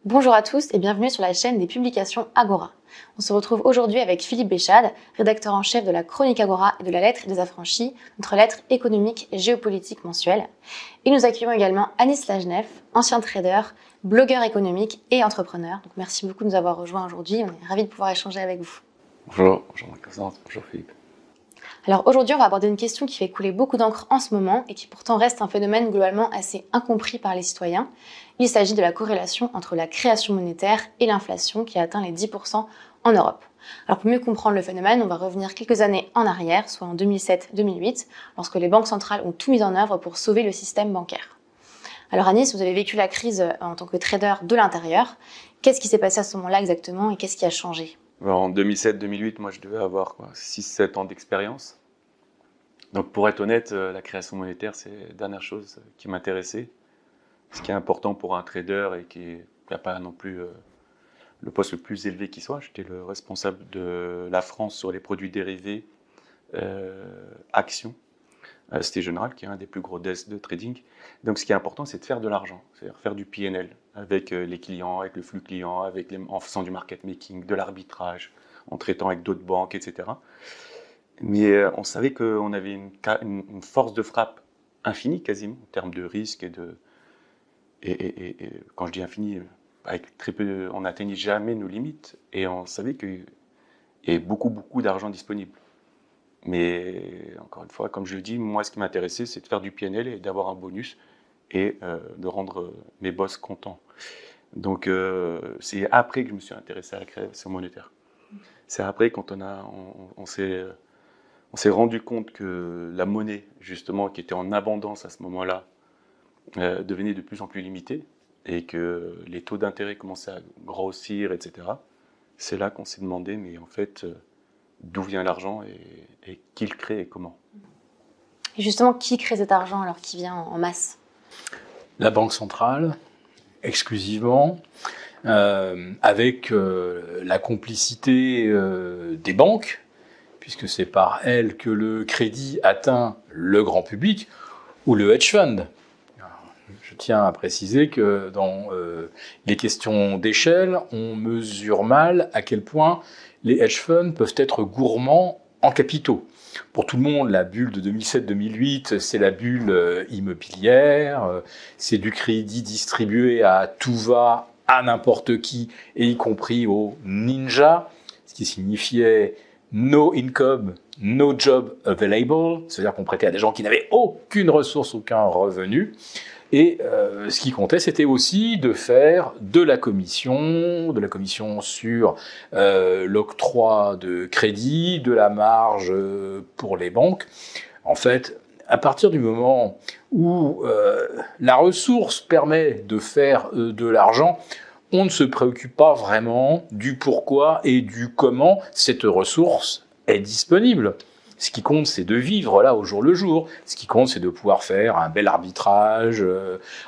Bonjour à tous et bienvenue sur la chaîne des publications Agora. On se retrouve aujourd'hui avec Philippe Béchade, rédacteur en chef de la Chronique Agora et de la Lettre des Affranchis, notre lettre économique et géopolitique mensuelle. Et nous accueillons également Anis Lajnef, ancien trader, blogueur économique et entrepreneur. Donc merci beaucoup de nous avoir rejoints aujourd'hui, on est ravis de pouvoir échanger avec vous. Bonjour Marc-Vincent, bonjour Philippe. Alors aujourd'hui, on va aborder une question qui fait couler beaucoup d'encre en ce moment et qui pourtant reste un phénomène globalement assez incompris par les citoyens. Il s'agit de la corrélation entre la création monétaire et l'inflation qui a atteint les 10% en Europe. Alors pour mieux comprendre le phénomène, on va revenir quelques années en arrière, soit en 2007-2008, lorsque les banques centrales ont tout mis en œuvre pour sauver le système bancaire. Alors Anis, vous avez vécu la crise en tant que trader de l'intérieur. Qu'est-ce qui s'est passé à ce moment-là exactement et qu'est-ce qui a changé ? En 2007-2008, moi je devais avoir 6-7 ans d'expérience. Donc pour être honnête, la création monétaire, c'est la dernière chose qui m'intéressait. Ce qui est important pour un trader et qui n'a pas non plus le poste le plus élevé qui soit. J'étais le responsable de la France sur les produits dérivés, actions. C'était General, qui est un des plus gros desks de trading. Donc ce qui est important, c'est de faire de l'argent, c'est-à-dire faire du PNL avec les clients, avec le flux client, en faisant du market making, de l'arbitrage, en traitant avec d'autres banques, etc. Mais on savait qu'on avait une force de frappe infinie quasiment, en termes de risque et quand je dis infini, avec très peu, on n'atteignait jamais nos limites et on savait qu'il y avait beaucoup d'argent disponible. Mais encore une fois, comme je le dis, moi ce qui m'intéressait, c'est de faire du PNL et d'avoir un bonus et de rendre mes boss contents. Donc c'est après que je me suis intéressé à la création monétaire. C'est après quand on s'est rendu compte que la monnaie, justement, qui était en abondance à ce moment-là, devenait de plus en plus limitée et que les taux d'intérêt commençaient à grossir, etc. C'est là qu'on s'est demandé, mais en fait, d'où vient l'argent et qui le crée et comment. Et justement, qui crée cet argent alors qu'il vient en masse ? La Banque centrale, exclusivement, avec la complicité des banques, puisque c'est par elles que le crédit atteint le grand public, ou le hedge fund. Je tiens à préciser que dans les questions d'échelle, on mesure mal à quel point les hedge funds peuvent être gourmands en capitaux. Pour tout le monde, la bulle de 2007-2008, c'est la bulle immobilière, c'est du crédit distribué à tout va, à n'importe qui, et y compris aux ninjas, ce qui signifiait no income, no job available, c'est-à-dire qu'on prêtait à des gens qui n'avaient aucune ressource, aucun revenu. Et ce qui comptait, c'était aussi de faire de la commission sur l'octroi de crédit, de la marge pour les banques. En fait, à partir du moment où la ressource permet de faire de l'argent, on ne se préoccupe pas vraiment du pourquoi et du comment cette ressource est disponible. Ce qui compte, c'est de vivre là au jour le jour. Ce qui compte, c'est de pouvoir faire un bel arbitrage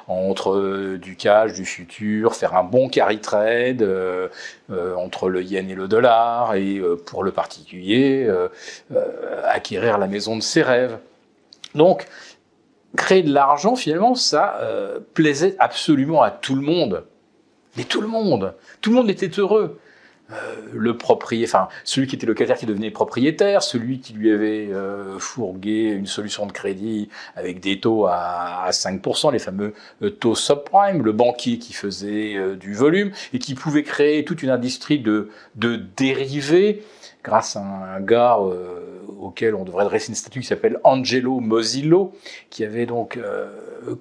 entre du cash, du futur, faire un bon carry trade entre le yen et le dollar, et pour le particulier, acquérir la maison de ses rêves. Donc, créer de l'argent, finalement, ça plaisait absolument à tout le monde. Mais tout le monde était heureux. Le propriétaire, enfin celui qui était locataire qui devenait propriétaire, celui qui lui avait fourgué une solution de crédit avec des taux à 5%, les fameux taux subprime, le banquier qui faisait du volume et qui pouvait créer toute une industrie de dérivés grâce à un gars auquel on devrait dresser une statue qui s'appelle Angelo Mosillo, qui avait donc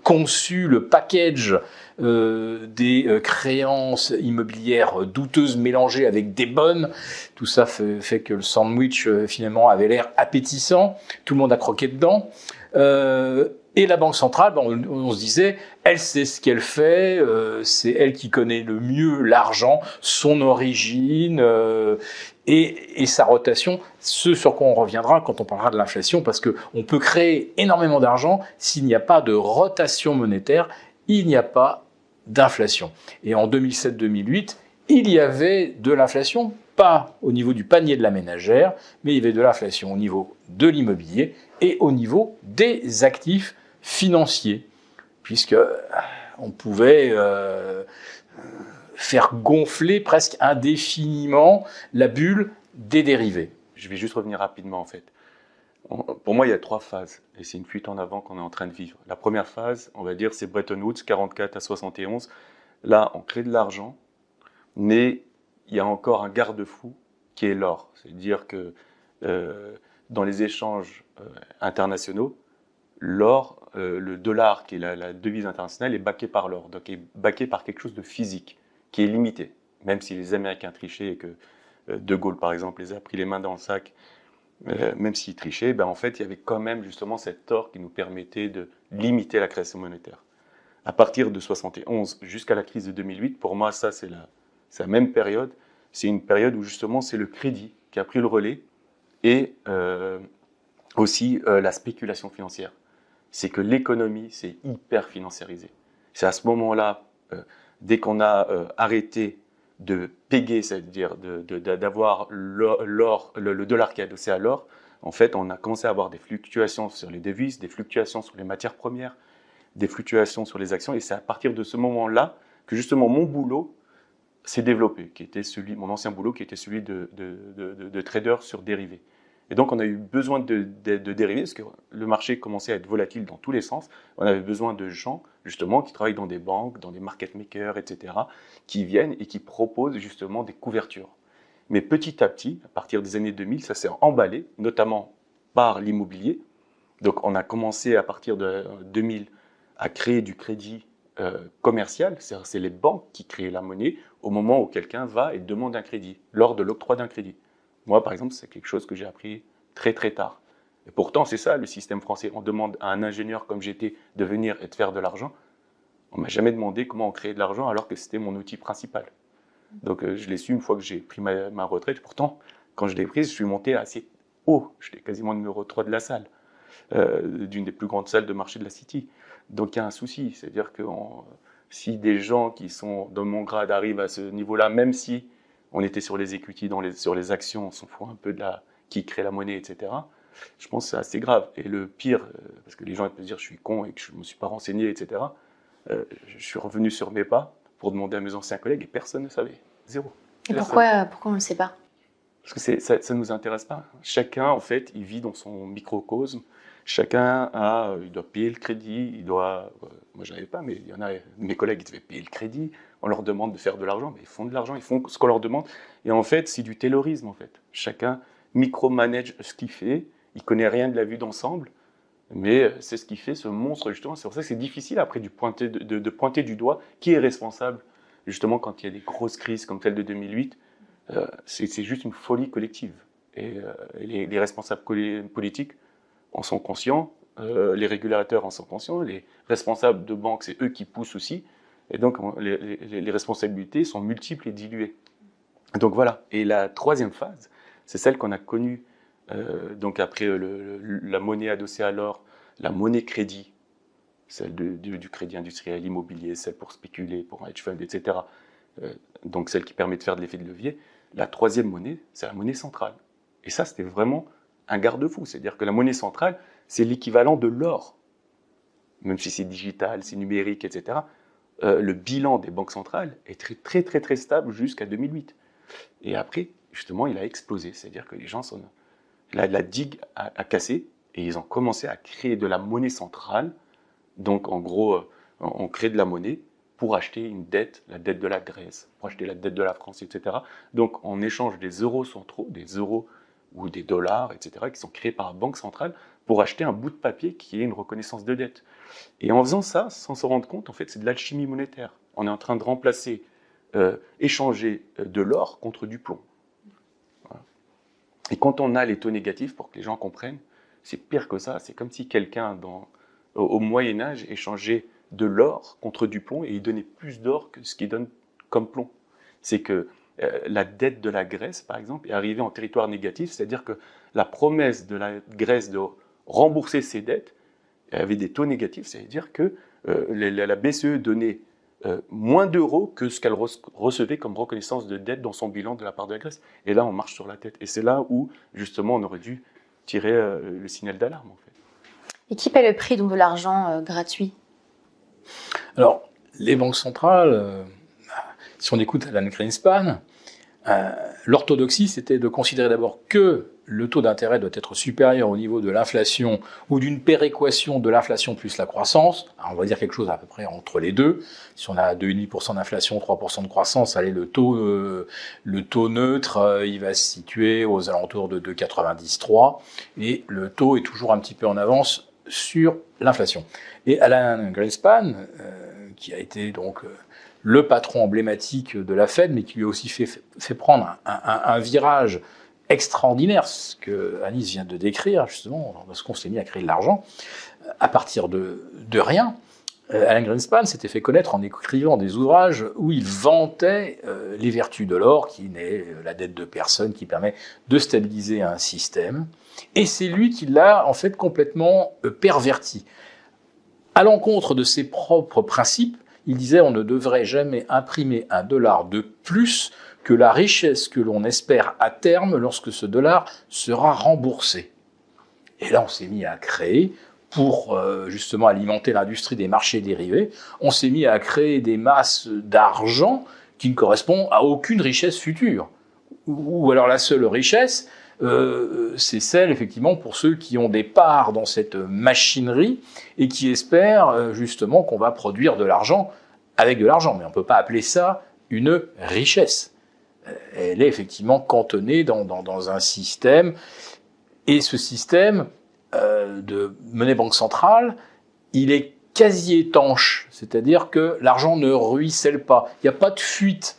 conçu le package des créances immobilières douteuses mélangées avec des bonnes. Tout ça fait que le sandwich finalement avait l'air appétissant, tout le monde a croqué dedans. Et la Banque centrale, on se disait, elle sait ce qu'elle fait, c'est elle qui connaît le mieux l'argent, son origine et sa rotation, ce sur quoi on reviendra quand on parlera de l'inflation, parce que on peut créer énormément d'argent s'il n'y a pas de rotation monétaire, il n'y a pas d'inflation. Et en 2007-2008, il y avait de l'inflation, pas au niveau du panier de la ménagère, mais il y avait de l'inflation au niveau de l'immobilier et au niveau des actifs financiers, puisque on pouvait faire gonfler presque indéfiniment la bulle des dérivés. Je vais juste revenir rapidement en fait. Pour moi, il y a 3 phases, et c'est une fuite en avant qu'on est en train de vivre. La première phase, on va dire, c'est Bretton Woods, 44 à 71. Là, on crée de l'argent, mais il y a encore un garde-fou qui est l'or. C'est-à-dire que dans les échanges internationaux, l'or, le dollar, qui est la devise internationale, est backé par l'or, donc est backé par quelque chose de physique, qui est limité. Même si les Américains trichaient et que De Gaulle, par exemple, les a pris les mains dans le sac, même s'ils trichaient, ben en fait, il y avait quand même justement cet or qui nous permettait de limiter la création monétaire. À partir de 71 jusqu'à la crise de 2008, pour moi, ça, c'est la même période. C'est une période où justement, c'est le crédit qui a pris le relais et aussi la spéculation financière. C'est que l'économie s'est hyper financiarisée. C'est à ce moment-là, dès qu'on a arrêté de péguer, c'est-à-dire d'avoir le dollar qui est adossé à l'or, en fait, on a commencé à avoir des fluctuations sur les devises, des fluctuations sur les matières premières, des fluctuations sur les actions, et c'est à partir de ce moment-là que justement mon boulot s'est développé, qui était mon ancien boulot, qui était celui de trader sur dérivés. Et donc on a eu besoin de dérivés, parce que le marché commençait à être volatile dans tous les sens. On avait besoin de gens, justement, qui travaillent dans des banques, dans des market makers, etc., qui viennent et qui proposent justement des couvertures. Mais petit à petit, à partir des années 2000, ça s'est emballé, notamment par l'immobilier. Donc on a commencé à partir de 2000 à créer du crédit commercial, c'est les banques qui créent la monnaie au moment où quelqu'un va et demande un crédit, lors de l'octroi d'un crédit. Moi, par exemple, c'est quelque chose que j'ai appris très très tard. Et pourtant, c'est ça le système français. On demande à un ingénieur comme j'étais de venir et de faire de l'argent. On ne m'a jamais demandé comment on créait de l'argent alors que c'était mon outil principal. Donc je l'ai su une fois que j'ai pris ma retraite. Pourtant, quand je l'ai prise, je suis monté assez haut. J'étais quasiment numéro 3 de la salle, d'une des plus grandes salles de marché de la City. Donc il y a un souci, c'est-à-dire que si des gens qui sont dans mon grade arrivent à ce niveau-là, même si on était sur les equity, sur les actions, on s'en fout un peu de qui crée la monnaie, etc. Je pense que c'est assez grave. Et le pire, parce que les gens peuvent dire que je suis con et que je ne me suis pas renseigné, etc. Je suis revenu sur mes pas pour demander à mes anciens collègues et personne ne savait. Zéro. Et pourquoi on ne le sait pas? Parce que ça ne nous intéresse pas. Chacun, en fait, il vit dans son microcosme. Chacun il doit payer le crédit, moi je n'avais pas, mais il y en a, mes collègues, ils devaient payer le crédit, on leur demande de faire de l'argent, mais ils font de l'argent, ils font ce qu'on leur demande, et en fait, c'est du taylorisme, en fait. Chacun micromanage ce qu'il fait, il ne connaît rien de la vue d'ensemble, mais c'est ce qui fait ce monstre, justement. C'est pour ça que c'est difficile, après, de pointer du doigt qui est responsable, justement, quand il y a des grosses crises comme celle de 2008, c'est juste une folie collective. Et les responsables politiques en sont conscients, les régulateurs en sont conscients, les responsables de banques, c'est eux qui poussent aussi, et donc les responsabilités sont multiples et diluées. Donc voilà, et la troisième phase, c'est celle qu'on a connue donc après la monnaie adossée à l'or, la monnaie crédit, celle du crédit industriel, immobilier, celle pour spéculer, pour un hedge fund, etc. Donc celle qui permet de faire de l'effet de levier. La troisième monnaie, c'est la monnaie centrale. Et ça, c'était vraiment un garde-fou. C'est-à-dire que la monnaie centrale, c'est l'équivalent de l'or. Même si c'est digital, c'est numérique, etc. Le bilan des banques centrales est très, très, très, très stable jusqu'à 2008. Et après, justement, il a explosé. C'est-à-dire que les gens la digue a cassé et ils ont commencé à créer de la monnaie centrale. Donc, en gros, on crée de la monnaie pour acheter une dette, la dette de la Grèce, pour acheter la dette de la France, etc. Donc, on échange des euros centraux, des euros ou des dollars, etc., qui sont créés par la Banque centrale pour acheter un bout de papier qui est une reconnaissance de dette. Et en faisant ça, sans se rendre compte, en fait, c'est de l'alchimie monétaire. On est en train de remplacer, échanger de l'or contre du plomb. Voilà. Et quand on a les taux négatifs, pour que les gens comprennent, c'est pire que ça. C'est comme si quelqu'un, au Moyen-Âge, échangeait de l'or contre du plomb et il donnait plus d'or que ce qu'il donne comme plomb. C'est que la dette de la Grèce, par exemple, est arrivée en territoire négatif, c'est-à-dire que la promesse de la Grèce de rembourser ses dettes avait des taux négatifs, c'est-à-dire que la BCE donnait moins d'euros que ce qu'elle recevait comme reconnaissance de dette dans son bilan de la part de la Grèce. Et là, on marche sur la tête. Et c'est là où, justement, on aurait dû tirer le signal d'alarme, en fait. Et qui paie le prix donc, de l'argent gratuit? Alors, les banques centrales, si on écoute Alan Greenspan, l'orthodoxie, c'était de considérer d'abord que le taux d'intérêt doit être supérieur au niveau de l'inflation ou d'une péréquation de l'inflation plus la croissance. Alors on va dire quelque chose à peu près entre les deux. Si on a 2,5% d'inflation, 3% de croissance, allez, le taux neutre, il va se situer aux alentours de 2,93 et le taux est toujours un petit peu en avance sur l'inflation. Et Alan Greenspan, qui a été donc le patron emblématique de la Fed, mais qui lui a aussi fait prendre un virage extraordinaire, ce que Anis vient de décrire, justement, parce qu'on s'est mis à créer de l'argent à partir de rien. Alan Greenspan s'était fait connaître en écrivant des ouvrages où il vantait les vertus de l'or, qui n'est la dette de personne, qui permet de stabiliser un système. Et c'est lui qui l'a en fait complètement perverti. À l'encontre de ses propres principes, il disait on ne devrait jamais imprimer un dollar de plus que la richesse que l'on espère à terme lorsque ce dollar sera remboursé. Et là, on s'est mis à créer, pour justement alimenter l'industrie des marchés dérivés, on s'est mis à créer des masses d'argent qui ne correspondent à aucune richesse future. Ou alors la seule richesse, c'est celle, effectivement, pour ceux qui ont des parts dans cette machinerie et qui espèrent justement qu'on va produire de l'argent avec de l'argent. Mais on ne peut pas appeler ça une richesse. Elle est effectivement cantonnée dans un système, et ce système de monnaie banque centrale, il est quasi étanche, c'est-à-dire que l'argent ne ruisselle pas, il n'y a pas de fuite.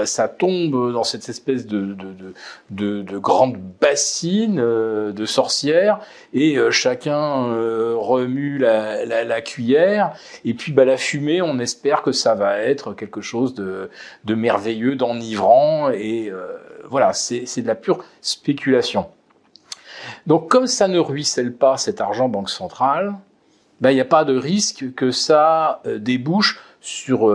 Ça tombe dans cette espèce de grande bassine de sorcières, et chacun remue la cuillère, et puis la fumée, on espère que ça va être quelque chose de merveilleux, d'enivrant, et voilà, c'est de la pure spéculation. Donc comme ça ne ruisselle pas, cet argent banque centrale, il n'y a pas de risque que ça débouche sur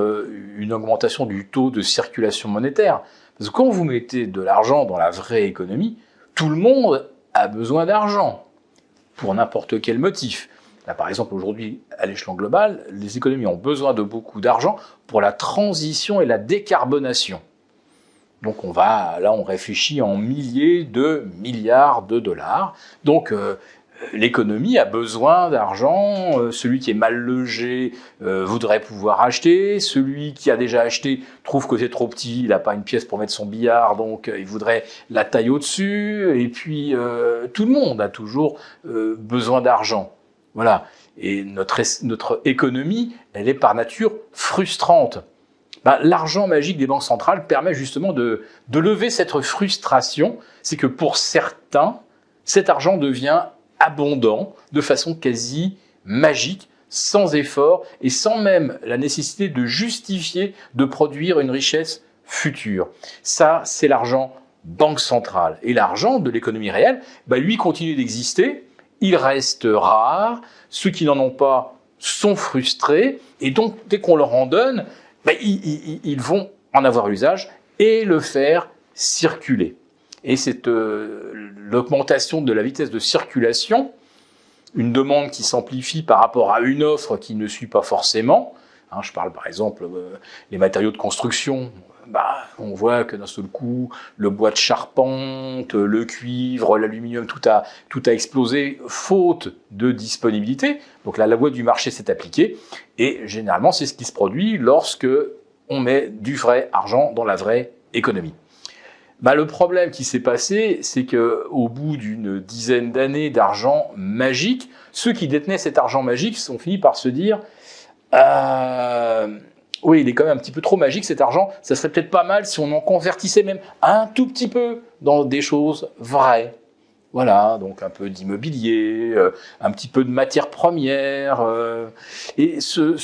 une augmentation du taux de circulation monétaire. Parce que quand vous mettez de l'argent dans la vraie économie, tout le monde a besoin d'argent, pour n'importe quel motif. Là, par exemple, aujourd'hui, à l'échelon global, les économies ont besoin de beaucoup d'argent pour la transition et la décarbonation. Donc on réfléchit en milliers de milliards de dollars. Donc l'économie a besoin d'argent, celui qui est mal logé voudrait pouvoir acheter, celui qui a déjà acheté trouve que c'est trop petit, il n'a pas une pièce pour mettre son billard, donc il voudrait la taille au-dessus, et puis tout le monde a toujours besoin d'argent. Voilà. Et notre économie, elle est par nature frustrante. L'argent magique des banques centrales permet justement de lever cette frustration. C'est que pour certains, cet argent devient abondant de façon quasi magique, sans effort et sans même la nécessité de justifier de produire une richesse future. Ça, c'est l'argent banque centrale. Et l'argent de l'économie réelle, lui continue d'exister, il reste rare, ceux qui n'en ont pas sont frustrés, et donc dès qu'on leur en donne, ils vont en avoir usage et le faire circuler. Et c'est l'augmentation de la vitesse de circulation, une demande qui s'amplifie par rapport à une offre qui ne suit pas forcément. Je parle par exemple des matériaux de construction. On voit que d'un seul coup, le bois de charpente, le cuivre, l'aluminium, tout a explosé, faute de disponibilité. Donc là, la loi du marché s'est appliquée, et généralement, c'est ce qui se produit lorsque on met du vrai argent dans la vraie économie. Le problème qui s'est passé, c'est que au bout d'une dizaine d'années d'argent magique, ceux qui détenaient cet argent magique sont finis par se dire oui, il est quand même un petit peu trop magique cet argent, ça serait peut-être pas mal si on en convertissait même un tout petit peu dans des choses vraies. Voilà, donc un peu d'immobilier, un petit peu de matières premières. Et ce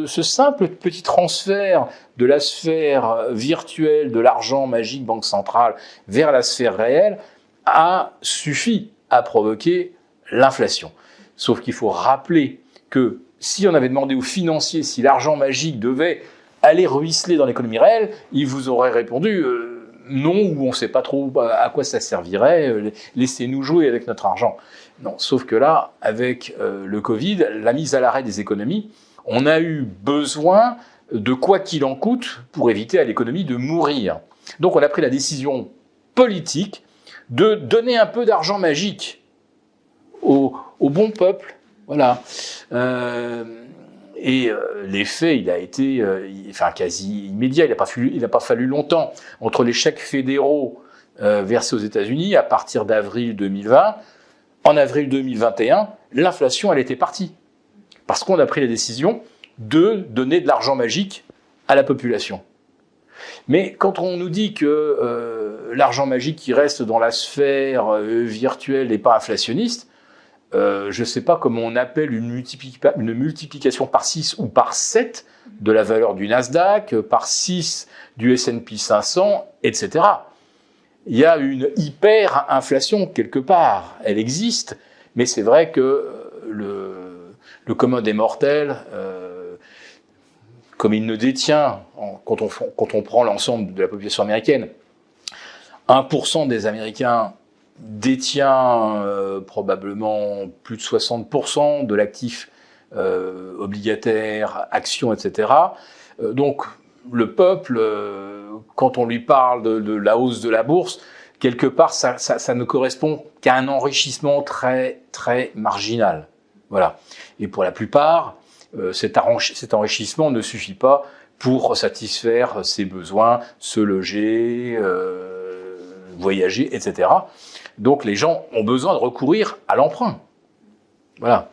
simple petit transfert de la sphère virtuelle de l'argent magique banque centrale vers la sphère réelle a suffi à provoquer l'inflation. Sauf qu'il faut rappeler que si on avait demandé aux financiers si l'argent magique devait aller ruisseler dans l'économie réelle, ils vous auraient répondu non, ou on ne sait pas trop à quoi ça servirait, laissez-nous jouer avec notre argent. Non, sauf que là, avec le Covid, la mise à l'arrêt des économies, on a eu besoin de quoi qu'il en coûte pour éviter à l'économie de mourir. Donc on a pris la décision politique de donner un peu d'argent magique au bon peuple. Voilà. L'effet, il a été quasi immédiat. Il n'a pas fallu longtemps entre les chèques fédéraux versés aux États-Unis à partir d'avril 2020. En avril 2021, l'inflation, elle était partie. Parce qu'on a pris la décision de donner de l'argent magique à la population. Mais quand on nous dit que l'argent magique qui reste dans la sphère virtuelle n'est pas inflationniste, je ne sais pas comment on appelle une multiplication par 6 ou par 7 de la valeur du Nasdaq, par 6 du S&P 500, etc. Il y a une hyper-inflation quelque part, elle existe, mais c'est vrai que le commun des mortels, comme il ne détient, quand on prend l'ensemble de la population américaine, 1% des Américains détient probablement plus de 60% de l'actif obligataire, actions, etc. Donc le peuple, quand on lui parle de la hausse de la bourse, quelque part, ça ne correspond qu'à un enrichissement très, très marginal. Voilà. Et pour la plupart, cet enrichissement ne suffit pas pour satisfaire ses besoins, se loger, voyager, etc. Donc les gens ont besoin de recourir à l'emprunt. Voilà.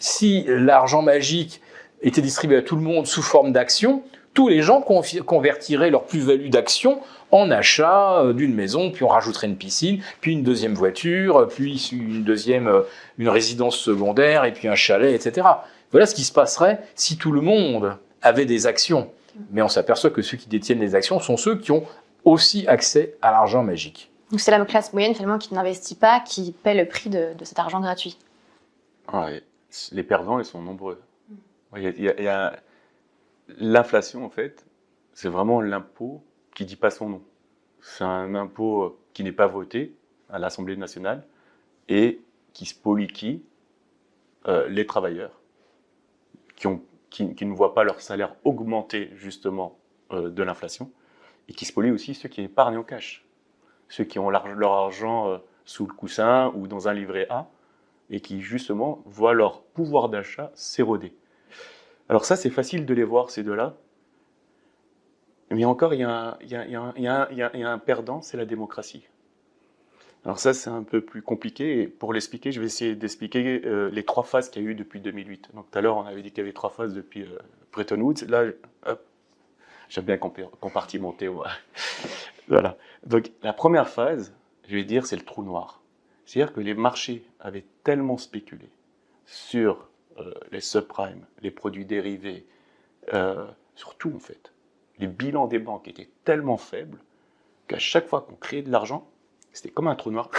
Si l'argent magique était distribué à tout le monde sous forme d'actions, tous les gens convertiraient leur plus-value d'action en achat d'une maison, puis on rajouterait une piscine, puis une deuxième voiture, puis une résidence secondaire, et puis un chalet, etc. Voilà ce qui se passerait si tout le monde avait des actions. Mais on s'aperçoit que ceux qui détiennent les actions sont ceux qui ont aussi accès à l'argent magique. Donc c'est la classe moyenne finalement qui n'investit pas, qui paie le prix de cet argent gratuit. Les perdants, ils sont nombreux. L'inflation, en fait, c'est vraiment l'impôt qui ne dit pas son nom. C'est un impôt qui n'est pas voté à l'Assemblée nationale et qui spolie les travailleurs qui ne voient pas leur salaire augmenter justement de l'inflation et qui spolie aussi ceux qui épargnent au cash, ceux qui ont leur argent sous le coussin ou dans un livret A et qui justement voient leur pouvoir d'achat s'éroder. Alors ça, c'est facile de les voir, ces deux-là. Mais encore, il y a un perdant, c'est la démocratie. Alors ça, c'est un peu plus compliqué. Et pour l'expliquer, je vais essayer d'expliquer les trois phases qu'il y a eu depuis 2008. Donc tout à l'heure, on avait dit qu'il y avait trois phases depuis Bretton Woods. Là, hop, j'aime bien compartimenter. Voilà. Donc la première phase, je vais dire, c'est le trou noir. C'est-à-dire que les marchés avaient tellement spéculé sur les subprimes, les produits dérivés, sur tout en fait. Les bilans des banques étaient tellement faibles qu'à chaque fois qu'on créait de l'argent, c'était comme un trou noir.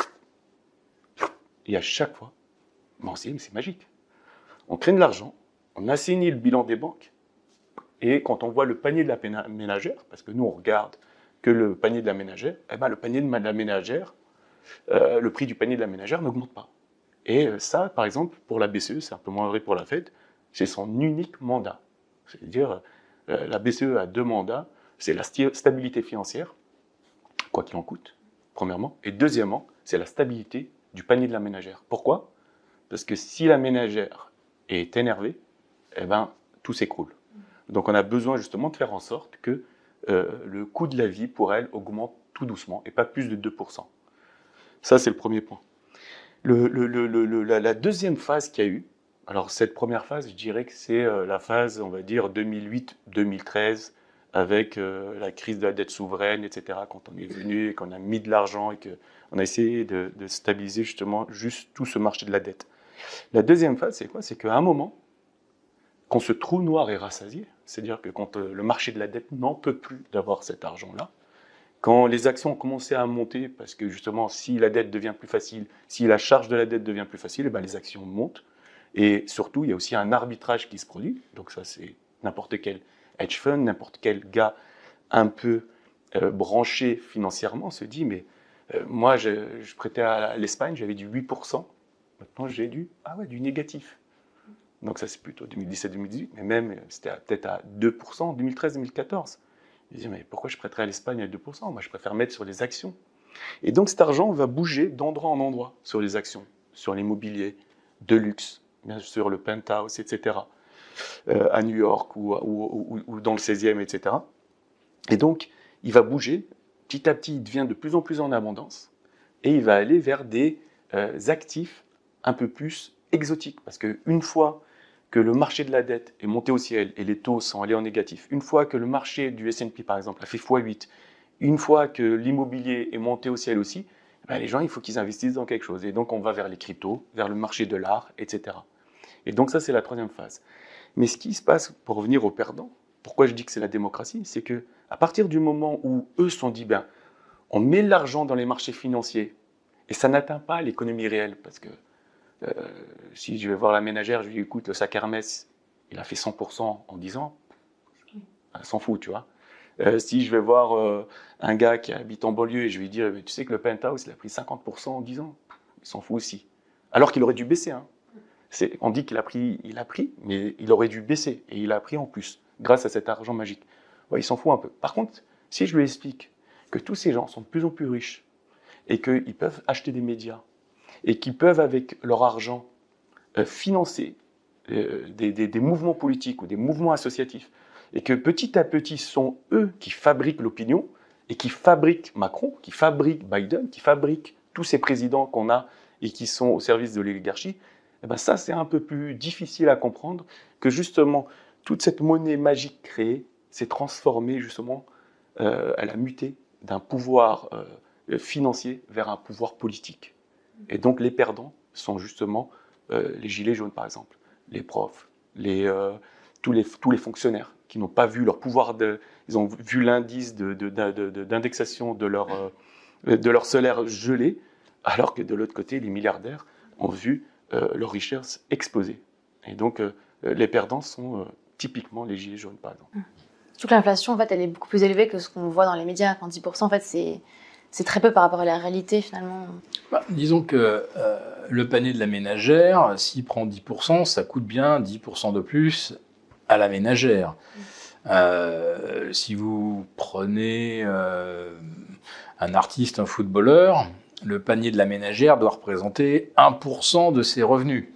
Et à chaque fois, c'est magique. On crée de l'argent, on assainit le bilan des banques, et quand on voit le panier de la ménagère, parce que nous on regarde que le panier de la ménagère, le panier de la ménagère, le prix du panier de la ménagère n'augmente pas. Et ça, par exemple, pour la BCE, c'est un peu moins vrai pour la Fed, c'est son unique mandat. C'est-à-dire, la BCE a deux mandats, c'est la stabilité financière, quoi qu'il en coûte, premièrement, et deuxièmement, c'est la stabilité du panier de la ménagère. Pourquoi ? Parce que si la ménagère est énervée, tout s'écroule. Donc on a besoin justement de faire en sorte que le coût de la vie pour elle augmente tout doucement, et pas plus de 2%. Ça, c'est le premier point. La deuxième phase qu'il y a eu, alors cette première phase, je dirais que c'est la phase, on va dire, 2008-2013, avec la crise de la dette souveraine, etc., quand on est venu et qu'on a mis de l'argent et qu'on a essayé de stabiliser justement juste tout ce marché de la dette. La deuxième phase, c'est quoi ? C'est qu'à un moment, quand ce trou noir est rassasié, c'est-à-dire que quand le marché de la dette n'en peut plus d'avoir cet argent-là, quand les actions ont commencé à monter, parce que justement, si la dette devient plus facile, si la charge de la dette devient plus facile, les actions montent. Et surtout, il y a aussi un arbitrage qui se produit. Donc ça, c'est n'importe quel hedge fund, n'importe quel gars un peu branché financièrement se dit, mais moi, je prêtais à l'Espagne, j'avais du 8%. Maintenant, j'ai du négatif. Donc ça, c'est plutôt 2017-2018, mais même, c'était peut-être à 2%, 2013-2014. Ils disaient, mais pourquoi je prêterais à l'Espagne à 2%? Moi, je préfère mettre sur les actions. Et donc, cet argent va bouger d'endroit en endroit, sur les actions, sur l'immobilier, de luxe, bien sûr, le penthouse, etc., à New York ou dans le 16e, etc. Et donc, il va bouger, petit à petit, il devient de plus en plus en abondance, et il va aller vers des actifs un peu plus exotiques. Parce qu'une fois que le marché de la dette est monté au ciel et les taux sont allés en négatif, une fois que le marché du S&P, par exemple, a fait x8, une fois que l'immobilier est monté au ciel aussi, ben les gens, il faut qu'ils investissent dans quelque chose. Et donc, on va vers les cryptos, vers le marché de l'art, etc. Et donc, ça, c'est la troisième phase. Mais ce qui se passe, pour revenir aux perdants, pourquoi je dis que c'est la démocratie, c'est qu'à partir du moment où eux se sont dit, ben, on met l'argent dans les marchés financiers, et ça n'atteint pas l'économie réelle, parce que si je vais voir la ménagère, je lui dis, écoute, le sac Hermès, il a fait 100% en 10 ans, elle s'en fout, tu vois. Si je vais voir un gars qui habite en banlieue et je lui dis, tu sais que le penthouse, il a pris 50% en 10 ans, il s'en fout aussi. Alors qu'il aurait dû baisser. Hein. On dit qu'il a pris, mais il aurait dû baisser et il a pris en plus, grâce à cet argent magique. Ouais, il s'en fout un peu. Par contre, si je lui explique que tous ces gens sont de plus en plus riches et qu'ils peuvent acheter des médias et qu'ils peuvent, avec leur argent, financer des mouvements politiques ou des mouvements associatifs, et que petit à petit, ce sont eux qui fabriquent l'opinion et qui fabriquent Macron, qui fabriquent Biden, qui fabriquent tous ces présidents qu'on a et qui sont au service de l'oligarchie, eh ben ça, c'est un peu plus difficile à comprendre que justement, toute cette monnaie magique créée s'est transformée justement, elle a muté d'un pouvoir financier vers un pouvoir politique. Et donc, les perdants sont justement les gilets jaunes, par exemple, les profs, tous les fonctionnaires qui n'ont pas vu leur pouvoir, ils ont vu l'indice d'indexation de leur salaire gelé, alors que de l'autre côté, les milliardaires ont vu leur richesse exploser. Et donc, les perdants sont typiquement les gilets jaunes, par exemple. Surtout que l'inflation, en fait, elle est beaucoup plus élevée que ce qu'on voit dans les médias. Enfin, 10%, en fait, c'est très peu par rapport à la réalité, finalement. Disons que le panier de la ménagère, s'il prend 10%, ça coûte bien 10% de plus à la ménagère. Si vous prenez un artiste, un footballeur, le panier de la ménagère doit représenter 1% de ses revenus.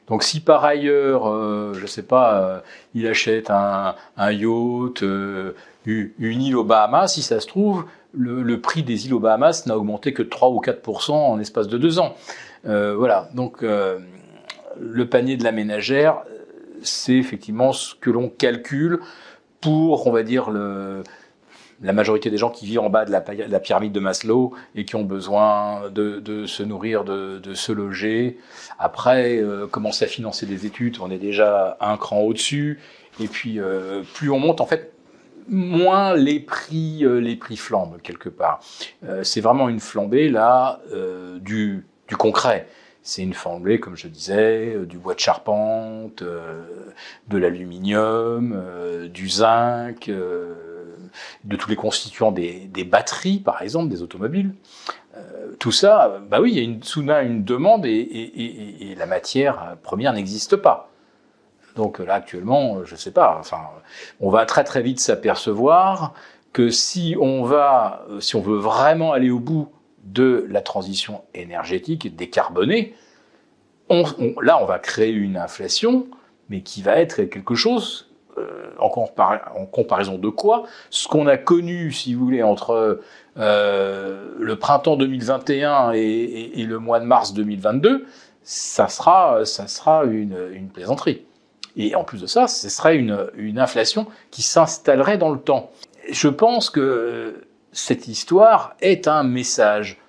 Donc si par ailleurs, je sais pas, il achète un yacht, une île aux Bahamas, si ça se trouve, le prix des îles aux Bahamas n'a augmenté que 3 ou 4% en l'espace de 2 ans. Voilà, donc le panier de la ménagère, c'est effectivement ce que l'on calcule pour, on va dire, la majorité des gens qui vivent en bas de la pyramide de Maslow et qui ont besoin de se nourrir, de se loger. Après, commencer à financer des études, on est déjà un cran au-dessus. Et puis, plus on monte, en fait, moins les prix flambent quelque part. C'est vraiment une flambée là du concret. C'est une flambée, comme je disais, du bois de charpente, de l'aluminium, du zinc, de tous les constituants des batteries, par exemple, des automobiles. Tout ça, bah oui, il y a soudain une demande et la matière première n'existe pas. Donc là, actuellement, je sais pas, enfin, on va très très vite s'apercevoir que si on veut vraiment aller au bout de la transition énergétique décarbonée, là, on va créer une inflation, mais qui va être quelque chose, en comparaison de quoi? Ce qu'on a connu, si vous voulez, entre le printemps 2021 et le mois de mars 2022, ça sera une plaisanterie. Et en plus de ça, ce serait une inflation qui s'installerait dans le temps. Je pense que cette histoire est un message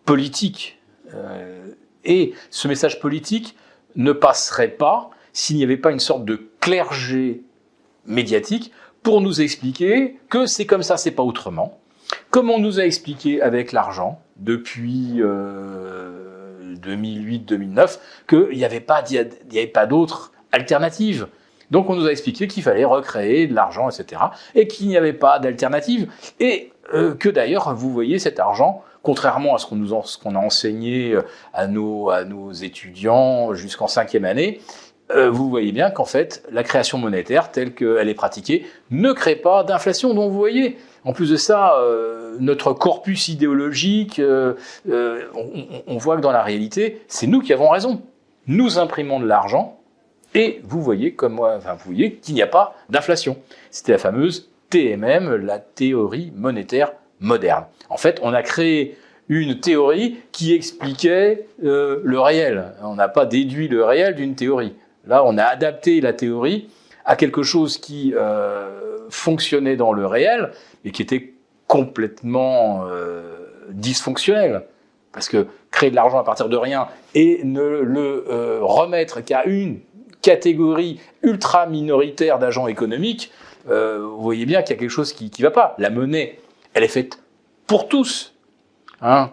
politique. Et ce message politique ne passerait pas s'il n'y avait pas une sorte de clergé médiatique pour nous expliquer que c'est comme ça, c'est pas autrement. Comme on nous a expliqué avec l'argent depuis 2008-2009 qu'il n'y avait pas d'autre alternative. Donc on nous a expliqué qu'il fallait recréer de l'argent, etc. et qu'il n'y avait pas d'alternative. Et que d'ailleurs, vous voyez cet argent, contrairement à ce qu'on a enseigné à nos étudiants jusqu'en 5e année, vous voyez bien qu'en fait, la création monétaire telle qu'elle est pratiquée ne crée pas d'inflation. Donc vous voyez, en plus de ça, notre corpus idéologique, on voit que dans la réalité, c'est nous qui avons raison. Nous imprimons de l'argent et vous voyez, comme moi, enfin, vous voyez qu'il n'y a pas d'inflation. C'était la fameuse TMM, la théorie monétaire moderne. En fait, on a créé une théorie qui expliquait le réel. On n'a pas déduit le réel d'une théorie. Là, on a adapté la théorie à quelque chose qui fonctionnait dans le réel et qui était complètement dysfonctionnel. Parce que créer de l'argent à partir de rien et ne le remettre qu'à une catégorie ultra minoritaire d'agents économiques, vous voyez bien qu'il y a quelque chose qui ne va pas. La monnaie, elle est faite pour tous. Hein,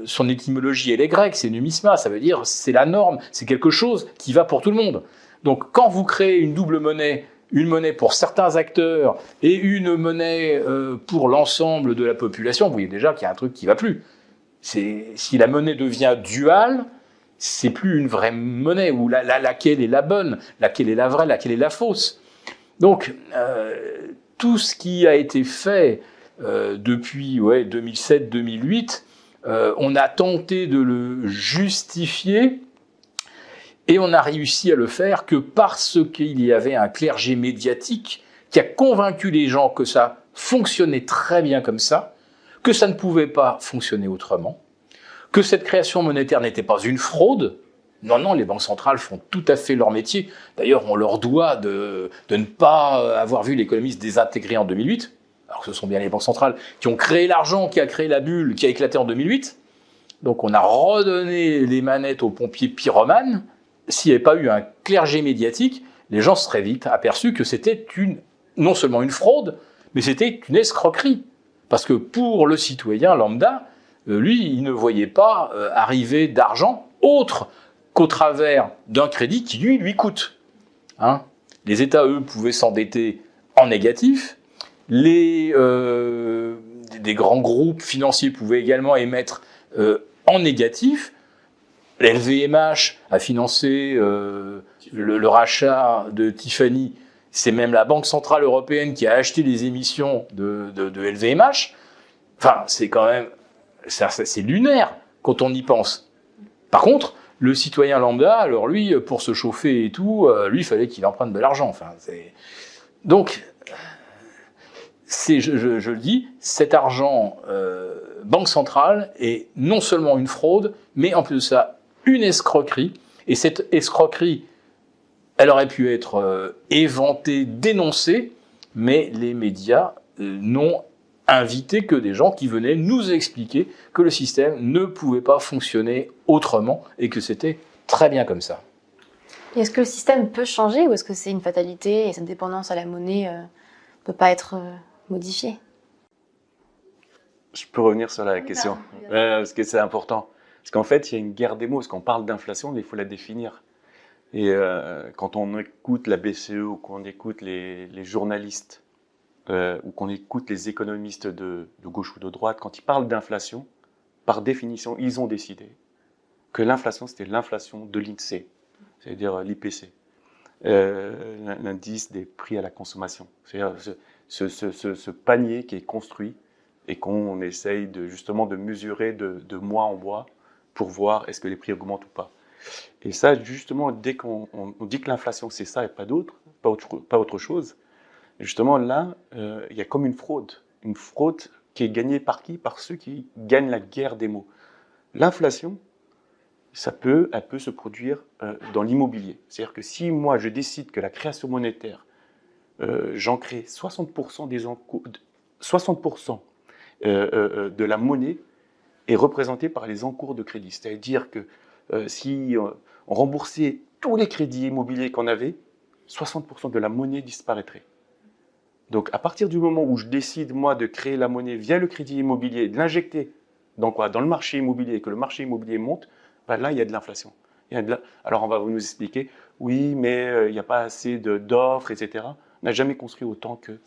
son étymologie, elle est grecque, c'est numisma, ça veut dire c'est la norme, c'est quelque chose qui va pour tout le monde. Donc quand vous créez une double monnaie, une monnaie pour certains acteurs et une monnaie pour l'ensemble de la population, vous voyez déjà qu'il y a un truc qui ne va plus. Si la monnaie devient duale, c'est plus une vraie monnaie, où laquelle est la bonne, laquelle est la vraie, laquelle est la fausse. Donc tout ce qui a été fait depuis 2007-2008, on a tenté de le justifier et on a réussi à le faire que parce qu'il y avait un clergé médiatique qui a convaincu les gens que ça fonctionnait très bien comme ça, que ça ne pouvait pas fonctionner autrement, que cette création monétaire n'était pas une fraude. Non, les banques centrales font tout à fait leur métier. D'ailleurs, on leur doit de ne pas avoir vu l'économie se désintégrer en 2008. Alors que ce sont bien les banques centrales qui ont créé l'argent, qui a créé la bulle, qui a éclaté en 2008. Donc on a redonné les manettes aux pompiers pyromanes. S'il n'y avait pas eu un clergé médiatique, les gens se seraient vite aperçus que c'était non seulement une fraude, mais c'était une escroquerie. Parce que pour le citoyen lambda, lui, il ne voyait pas arriver d'argent autre qu'au travers d'un crédit qui lui coûte. Hein, les États, eux, pouvaient s'endetter en négatif. Des grands groupes financiers pouvaient également émettre en négatif. LVMH a financé le rachat de Tiffany. C'est même la Banque Centrale Européenne qui a acheté les émissions de LVMH. Enfin, c'est quand même... c'est lunaire quand on y pense. Par contre, le citoyen lambda, alors lui, pour se chauffer et tout, lui, il fallait qu'il emprunte de l'argent. Enfin, donc... je le dis, cet argent banque centrale est non seulement une fraude, mais en plus de ça, une escroquerie. Et cette escroquerie, elle aurait pu être éventée, dénoncée, mais les médias n'ont invité que des gens qui venaient nous expliquer que le système ne pouvait pas fonctionner autrement et que c'était très bien comme ça. Et est-ce que le système peut changer ou est-ce que c'est une fatalité et cette dépendance à la monnaie ne peut pas être modifiée? Je peux revenir sur la question, parce que c'est important. Parce qu'en fait, il y a une guerre des mots. Parce qu'on parle d'inflation, mais il faut la définir. Et quand on écoute la BCE ou qu'on écoute les journalistes ou qu'on écoute les économistes de gauche ou de droite, quand ils parlent d'inflation, par définition, ils ont décidé que l'inflation, c'était l'inflation de l'INSEE, c'est-à-dire l'IPC, l'indice des prix à la consommation. C'est-à-dire ce panier qui est construit et qu'on essaye justement de mesurer de mois en mois pour voir est-ce que les prix augmentent ou pas. Et ça, justement, dès qu'on dit que l'inflation, c'est ça et pas d'autre, pas autre chose, justement, là, il y a comme une fraude qui est gagnée par qui? Par ceux qui gagnent la guerre des mots. L'inflation, elle peut se produire dans l'immobilier. C'est-à-dire que si moi, je décide que la création monétaire, j'en crée 60% de la monnaie est représentée par les encours de crédit. C'est-à-dire que si on remboursait tous les crédits immobiliers qu'on avait, 60% de la monnaie disparaîtrait. Donc à partir du moment où je décide, moi, de créer la monnaie via le crédit immobilier, de l'injecter dans le marché immobilier, et que le marché immobilier monte, ben là, il y a de l'inflation. Alors on va nous expliquer, oui, mais il n'y a pas assez d'offres, etc. On n'a jamais construit autant que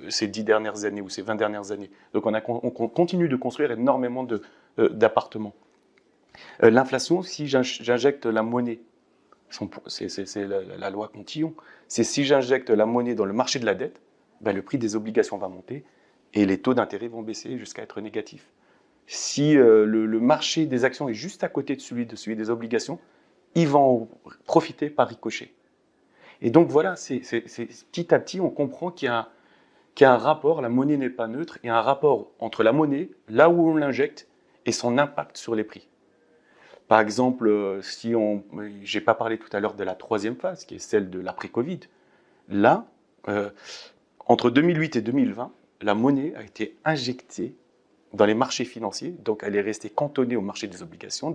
ces 10 dernières années ou ces 20 dernières années. Donc on continue de construire énormément d'appartements. L'inflation, si j'injecte la monnaie C'est la loi Cantillon. C'est si j'injecte la monnaie dans le marché de la dette, ben, le prix des obligations va monter et les taux d'intérêt vont baisser jusqu'à être négatifs. Si le marché des actions est juste à côté de celui des obligations, ils vont en profiter par ricochet. Et donc voilà, petit à petit, on comprend qu'il y a un rapport, la monnaie n'est pas neutre, il y a un rapport entre la monnaie, là où on l'injecte, et son impact sur les prix. Par exemple, j'ai pas parlé tout à l'heure de la troisième phase, qui est celle de l'après-Covid. Là, entre 2008 et 2020, la monnaie a été injectée dans les marchés financiers, donc elle est restée cantonnée au marché des obligations,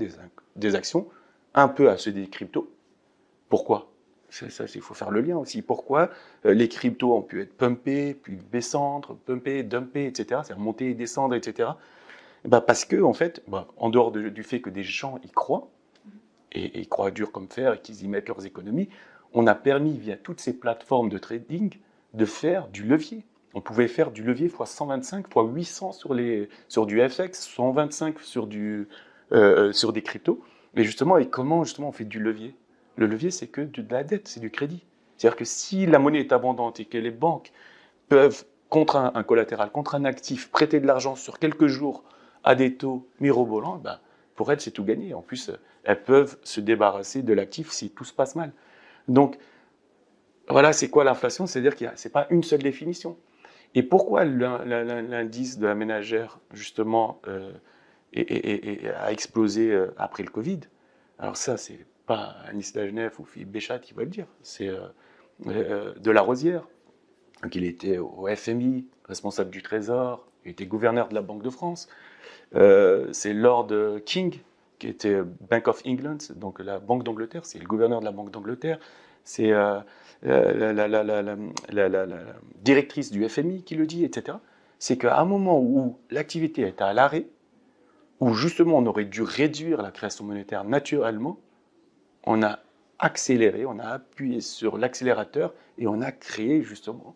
des actions, un peu à ceux des cryptos. Pourquoi ? Il faut faire le lien aussi. Pourquoi les cryptos ont pu être pumpés, puis descendre, pumpés, dumpés, etc. C'est-à-dire monter et descendre, etc. Ben parce que, en fait, en dehors du fait que des gens y croient, et ils croient dur comme fer et qu'ils y mettent leurs économies, on a permis, via toutes ces plateformes de trading, de faire du levier. On pouvait faire du levier x 125, x 800 sur du FX, 125 sur des cryptos. Mais justement, et comment justement on fait du levier ? Le levier, c'est que de la dette, c'est du crédit. C'est-à-dire que si la monnaie est abondante et que les banques peuvent, contre un collatéral, contre un actif, prêter de l'argent sur quelques jours à des taux mirobolants, ben, pour elles, c'est tout gagné. En plus, elles peuvent se débarrasser de l'actif si tout se passe mal. Donc, voilà, c'est quoi l'inflation ? C'est-à-dire que ce n'est pas une seule définition. Et pourquoi l'indice de la ménagère, justement, a explosé après le Covid ? Alors ça, c'est pas Anis Lagenef ou Philippe Béchat qui va le dire, c'est de la Rosière. Donc il était au FMI, responsable du Trésor, il était gouverneur de la Banque de France. C'est Lord King, qui était Bank of England, donc la Banque d'Angleterre, c'est le gouverneur de la Banque d'Angleterre. C'est la directrice du FMI qui le dit, etc. C'est qu'à un moment où l'activité est à l'arrêt, où justement on aurait dû réduire la création monétaire naturellement, on a accéléré, on a appuyé sur l'accélérateur et on a créé justement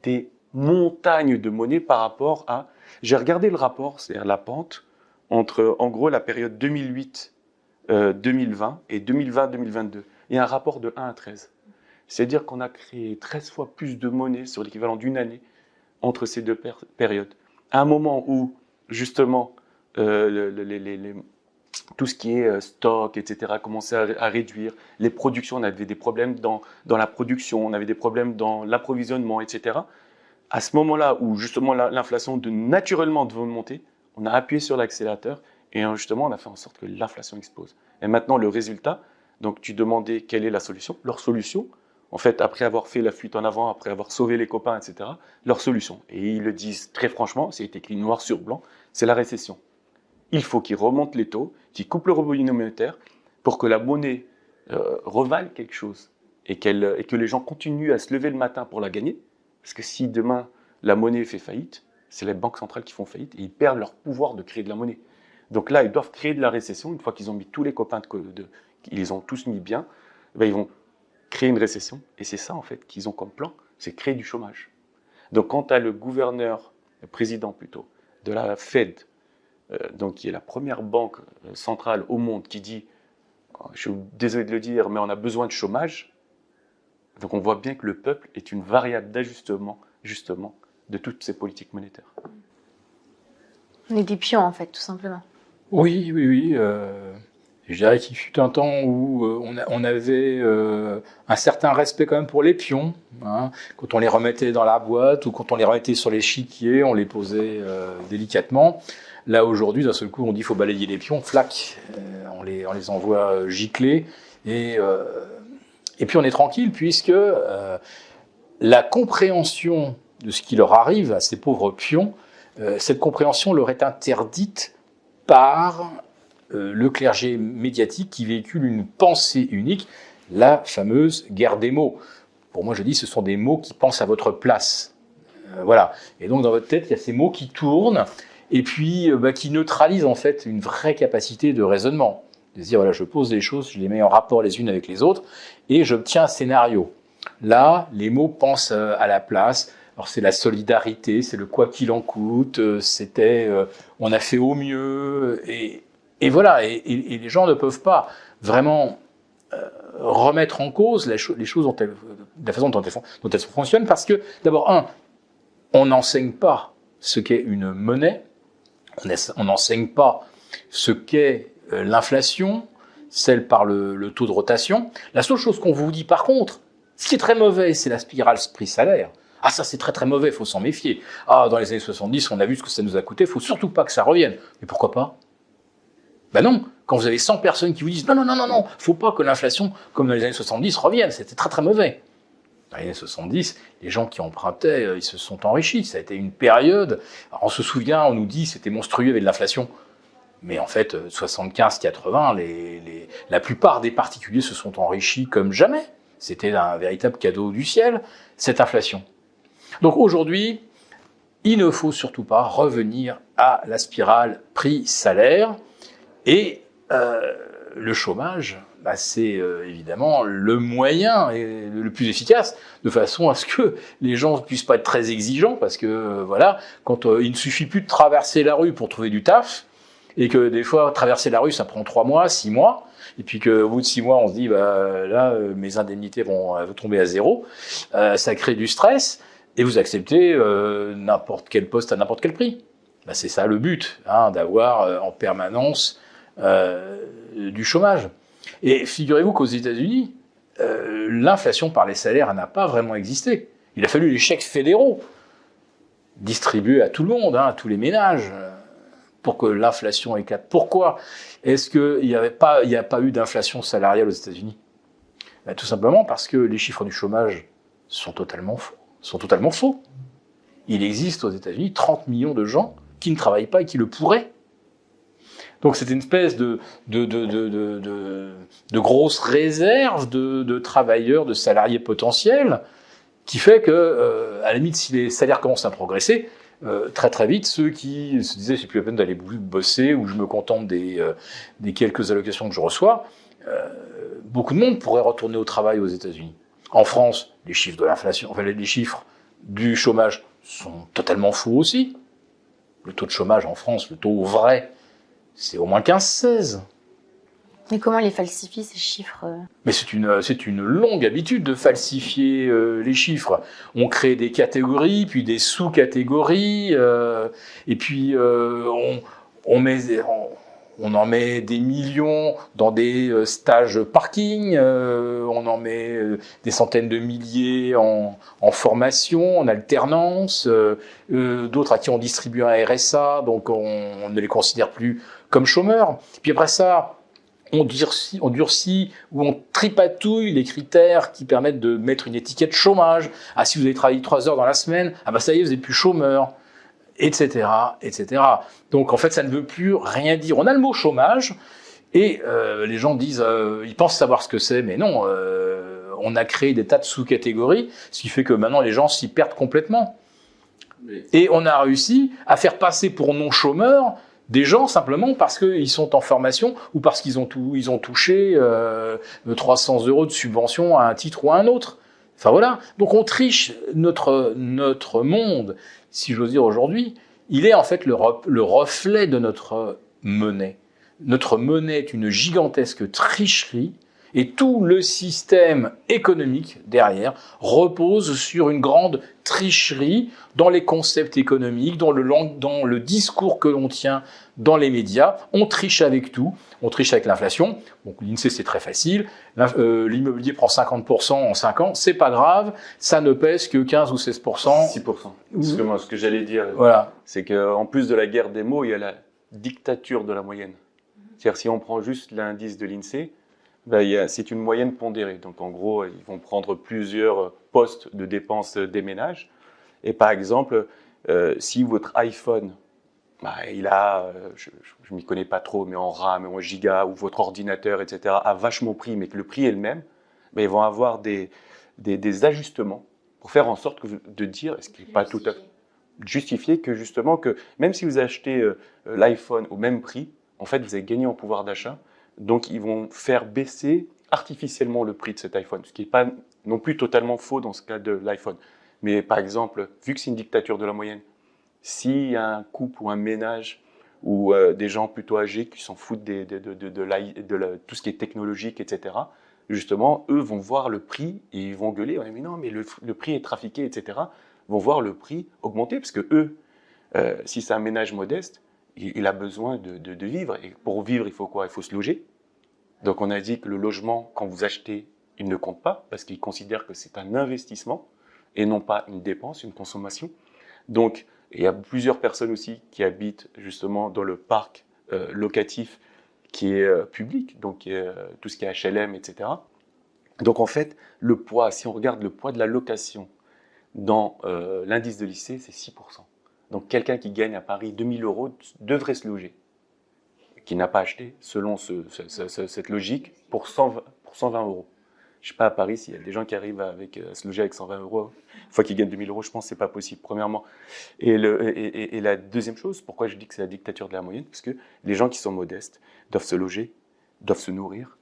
des montagnes de monnaie par rapport à... J'ai regardé le rapport, c'est-à-dire la pente, entre en gros la période 2008-2020 et 2020-2022. Il y a un rapport de 1 à 13. C'est-à-dire qu'on a créé 13 fois plus de monnaie sur l'équivalent d'une année entre ces deux périodes. À un moment où, justement, tout ce qui est stock, etc., commençait à réduire. Les productions, on avait des problèmes dans la production, on avait des problèmes dans l'approvisionnement, etc. À ce moment-là où justement l'inflation naturellement devait monter, on a appuyé sur l'accélérateur et justement on a fait en sorte que l'inflation explose. Et maintenant le résultat, donc tu demandais quelle est la solution. Leur solution, en fait, après avoir fait la fuite en avant, après avoir sauvé les copains, etc., leur solution, et ils le disent très franchement, c'est écrit noir sur blanc, c'est la récession. Il faut qu'ils remontent les taux, qu'ils coupent le rebond monétaire pour que la monnaie revale quelque chose et que les gens continuent à se lever le matin pour la gagner. Parce que si demain la monnaie fait faillite, c'est les banques centrales qui font faillite et ils perdent leur pouvoir de créer de la monnaie. Donc là, ils doivent créer de la récession. Une fois qu'ils ont mis tous les copains, ils les ont tous mis bien, ben ils vont créer une récession. Et c'est ça, en fait, qu'ils ont comme plan, c'est créer du chômage. Donc quand tu as le président plutôt, de la Fed, donc qui est la première banque centrale au monde, qui dit, je suis désolé de le dire, mais on a besoin de chômage, donc on voit bien que le peuple est une variable d'ajustement, justement, de toutes ces politiques monétaires. On est des pions, en fait, tout simplement. Oui. Je dirais qu'il fut un temps où on avait un certain respect quand même pour les pions. Hein. Quand on les remettait dans la boîte ou quand on les remettait sur l'échiquier, on les posait délicatement. Là, aujourd'hui, d'un seul coup, on dit qu'il faut balayer les pions, flac, on les envoie gicler. Et puis, on est tranquille puisque la compréhension de ce qui leur arrive à ces pauvres pions, cette compréhension leur est interdite par le clergé médiatique qui véhicule une pensée unique, la fameuse guerre des mots. Pour moi, je dis, ce sont des mots qui pensent à votre place. Voilà. Et donc, dans votre tête, il y a ces mots qui tournent et puis qui neutralisent en fait une vraie capacité de raisonnement. De se dire, voilà, je pose les choses, je les mets en rapport les unes avec les autres et j'obtiens un scénario. Là, les mots pensent à la place. Alors, c'est la solidarité, c'est le quoi qu'il en coûte, c'était on a fait au mieux et voilà. Et les gens ne peuvent pas vraiment remettre en cause les choses de la façon dont elles fonctionnent, parce que, d'abord, on n'enseigne pas ce qu'est une monnaie, on n'enseigne pas ce qu'est l'inflation, celle par le taux de rotation. La seule chose qu'on vous dit, par contre, ce qui est très mauvais, c'est la spirale prix-salaire. Ah, ça, c'est très très mauvais, il faut s'en méfier. Ah, dans les années 70, on a vu ce que ça nous a coûté, il faut surtout pas que ça revienne. Mais pourquoi pas? Ben non, quand vous avez 100 personnes qui vous disent non, faut pas que l'inflation, comme dans les années 70, revienne, c'était très très mauvais. Dans les années 70, les gens qui empruntaient, ils se sont enrichis. Ça a été une période, alors on se souvient, on nous dit c'était monstrueux avec de l'inflation. Mais en fait, 75-80, la plupart des particuliers se sont enrichis comme jamais. C'était un véritable cadeau du ciel, cette inflation. Donc aujourd'hui, il ne faut surtout pas revenir à la spirale prix-salaire. Et le chômage, bah, c'est évidemment le moyen le plus efficace, de façon à ce que les gens ne puissent pas être très exigeants, parce que voilà, quand il ne suffit plus de traverser la rue pour trouver du taf, et que des fois traverser la rue ça prend 3 mois, 6 mois, et puis qu'au bout de 6 mois on se dit bah là mes indemnités vont tomber à zéro, ça crée du stress, et vous acceptez n'importe quel poste à n'importe quel prix. Bah, c'est ça le but, hein, d'avoir en permanence du chômage. Et figurez-vous qu'aux États-Unis, l'inflation par les salaires n'a pas vraiment existé. Il a fallu les chèques fédéraux distribués à tout le monde, hein, à tous les ménages, pour que l'inflation éclate. Pourquoi est-ce qu'il n'y a pas eu d'inflation salariale aux États-Unis? Ben, tout simplement parce que les chiffres du chômage sont totalement faux. Il existe aux États-Unis 30 millions de gens qui ne travaillent pas et qui le pourraient. Donc c'est une espèce de grosse réserve de travailleurs, de salariés potentiels, qui fait que, à la limite, si les salaires commencent à progresser, très très vite, ceux qui se disaient c'est plus la peine d'aller bosser ou je me contente des quelques allocations que je reçois, beaucoup de monde pourrait retourner au travail aux États-Unis. En France, les chiffres de l'inflation, enfin les chiffres du chômage sont totalement faux aussi. Le taux de chômage en France, le taux vrai, c'est au moins 15-16. Mais comment les falsifient, ces chiffres? Mais c'est une longue habitude de falsifier les chiffres. On crée des catégories, puis des sous-catégories, et puis on en met des millions dans des stages parking, on en met des centaines de milliers en formation, en alternance, d'autres à qui on distribue un RSA, donc on ne les considère plus comme chômeurs. Puis après ça, on durcit ou on tripatouille les critères qui permettent de mettre une étiquette chômage. Ah, si vous avez travaillé 3 heures dans la semaine, ah bah ça y est, vous n'êtes plus chômeur, etc., etc. Donc en fait, ça ne veut plus rien dire. On a le mot chômage et les gens disent, ils pensent savoir ce que c'est, mais non. On a créé des tas de sous-catégories, ce qui fait que maintenant les gens s'y perdent complètement. Et on a réussi à faire passer pour non-chômeurs des gens simplement parce qu'ils sont en formation ou parce qu'ils ont touché 300 € de subvention à un titre ou à un autre. Enfin voilà. Donc on triche notre monde, si j'ose dire aujourd'hui. Il est en fait le reflet de notre monnaie. Notre monnaie est une gigantesque tricherie. Et tout le système économique derrière repose sur une grande tricherie dans les concepts économiques, dans le discours que l'on tient dans les médias. On triche avec tout. On triche avec l'inflation. Donc l'INSEE, c'est très facile. L'immobilier prend 50% en 5 ans. C'est pas grave. Ça ne pèse que 15 ou 16%. 6%. Ce que j'allais dire, voilà. C'est qu'en plus de la guerre des mots, il y a la dictature de la moyenne. C'est-à-dire si on prend juste l'indice de l'INSEE, c'est une moyenne pondérée. Donc, en gros, ils vont prendre plusieurs postes de dépenses des ménages. Et par exemple, si votre iPhone, il a, je ne m'y connais pas trop, mais en RAM, en giga, ou votre ordinateur, etc., a vachement pris, mais que le prix est le même, ils vont avoir des ajustements pour faire en sorte de dire, est-ce qu'il n'est pas tout à fait justifié que justement, que même si vous achetez l'iPhone au même prix, en fait, vous avez gagné en pouvoir d'achat. Donc, ils vont faire baisser artificiellement le prix de cet iPhone, ce qui n'est pas non plus totalement faux dans ce cas de l'iPhone. Mais par exemple, vu que c'est une dictature de la moyenne, s'il y a un couple ou un ménage ou des gens plutôt âgés qui s'en foutent de tout ce qui est technologique, etc., justement, eux vont voir le prix et ils vont gueuler, mais non, mais le prix est trafiqué, etc. Vont voir le prix augmenter, parce que eux, si c'est un ménage modeste, il a besoin de vivre. Et pour vivre, il faut quoi? Il faut se loger. Donc on a dit que le logement, quand vous achetez, il ne compte pas, parce qu'ils considèrent que c'est un investissement et non pas une dépense, une consommation. Donc il y a plusieurs personnes aussi qui habitent justement dans le parc locatif qui est public, donc tout ce qui est HLM, etc. Donc en fait, le poids, si on regarde le poids de la location dans l'indice de l'INSEE, c'est 6%. Donc quelqu'un qui gagne à Paris 2000 € devrait se loger, qui n'a pas acheté, selon cette logique, pour 120 €. Je ne sais pas à Paris s'il y a des gens qui arrivent à se loger avec 120 €. Une fois qu'ils gagnent 2000 €, je pense que ce n'est pas possible, premièrement. Et la deuxième chose, pourquoi je dis que c'est la dictature de la moyenne, parce que les gens qui sont modestes doivent se loger, doivent se nourrir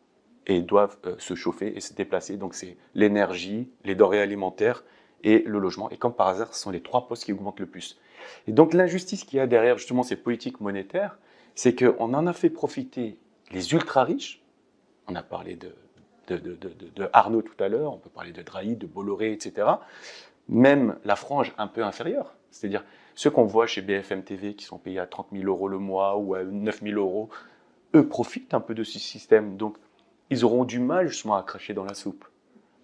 et doivent se chauffer et se déplacer. Donc c'est l'énergie, les denrées alimentaires et le logement. Et comme par hasard, ce sont les 3 postes qui augmentent le plus. Et donc l'injustice qu'il y a derrière justement ces politiques monétaires, c'est qu'on en a fait profiter les ultra-riches. On a parlé de Arnaud tout à l'heure, on peut parler de Drahi, de Bolloré, etc. Même la frange un peu inférieure, c'est-à-dire ceux qu'on voit chez BFM TV qui sont payés à 30 000 € le mois ou à 9 000 €, eux profitent un peu de ce système. Donc ils auront du mal justement à cracher dans la soupe.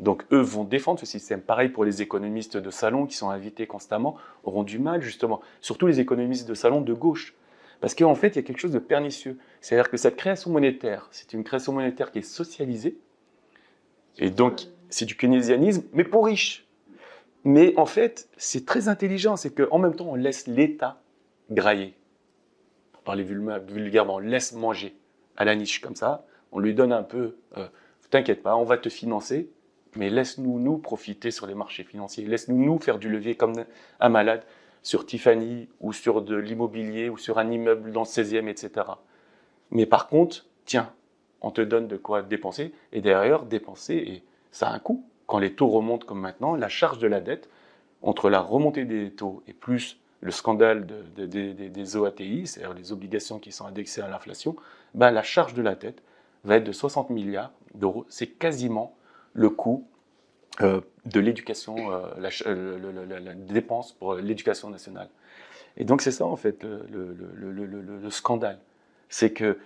Donc eux vont défendre ce système. Pareil pour les économistes de salon qui sont invités constamment, auront du mal justement, surtout les économistes de salon de gauche. Parce qu'en fait, il y a quelque chose de pernicieux. C'est-à-dire que cette création monétaire, c'est une création monétaire qui est socialisée. Et donc, c'est du keynésianisme, mais pour riches. Mais en fait, c'est très intelligent. C'est qu'en même temps, on laisse l'État grailler. Pour parler vulgairement, on laisse manger à la niche comme ça. On lui donne un peu, t'inquiète pas, on va te financer, mais laisse-nous nous profiter sur les marchés financiers. Laisse-nous nous faire du levier comme un malade sur Tiffany ou sur de l'immobilier ou sur un immeuble dans le 16e, etc. Mais par contre, tiens, on te donne de quoi dépenser, et derrière, dépenser, et ça a un coût. Quand les taux remontent comme maintenant, la charge de la dette, entre la remontée des taux et plus le scandale des OATI, c'est-à-dire les obligations qui sont indexées à l'inflation, ben la charge de la dette va être de 60 milliards d'euros. C'est quasiment le coût de l'éducation, la dépense pour l'éducation nationale. Et donc c'est ça en fait le scandale. C'est que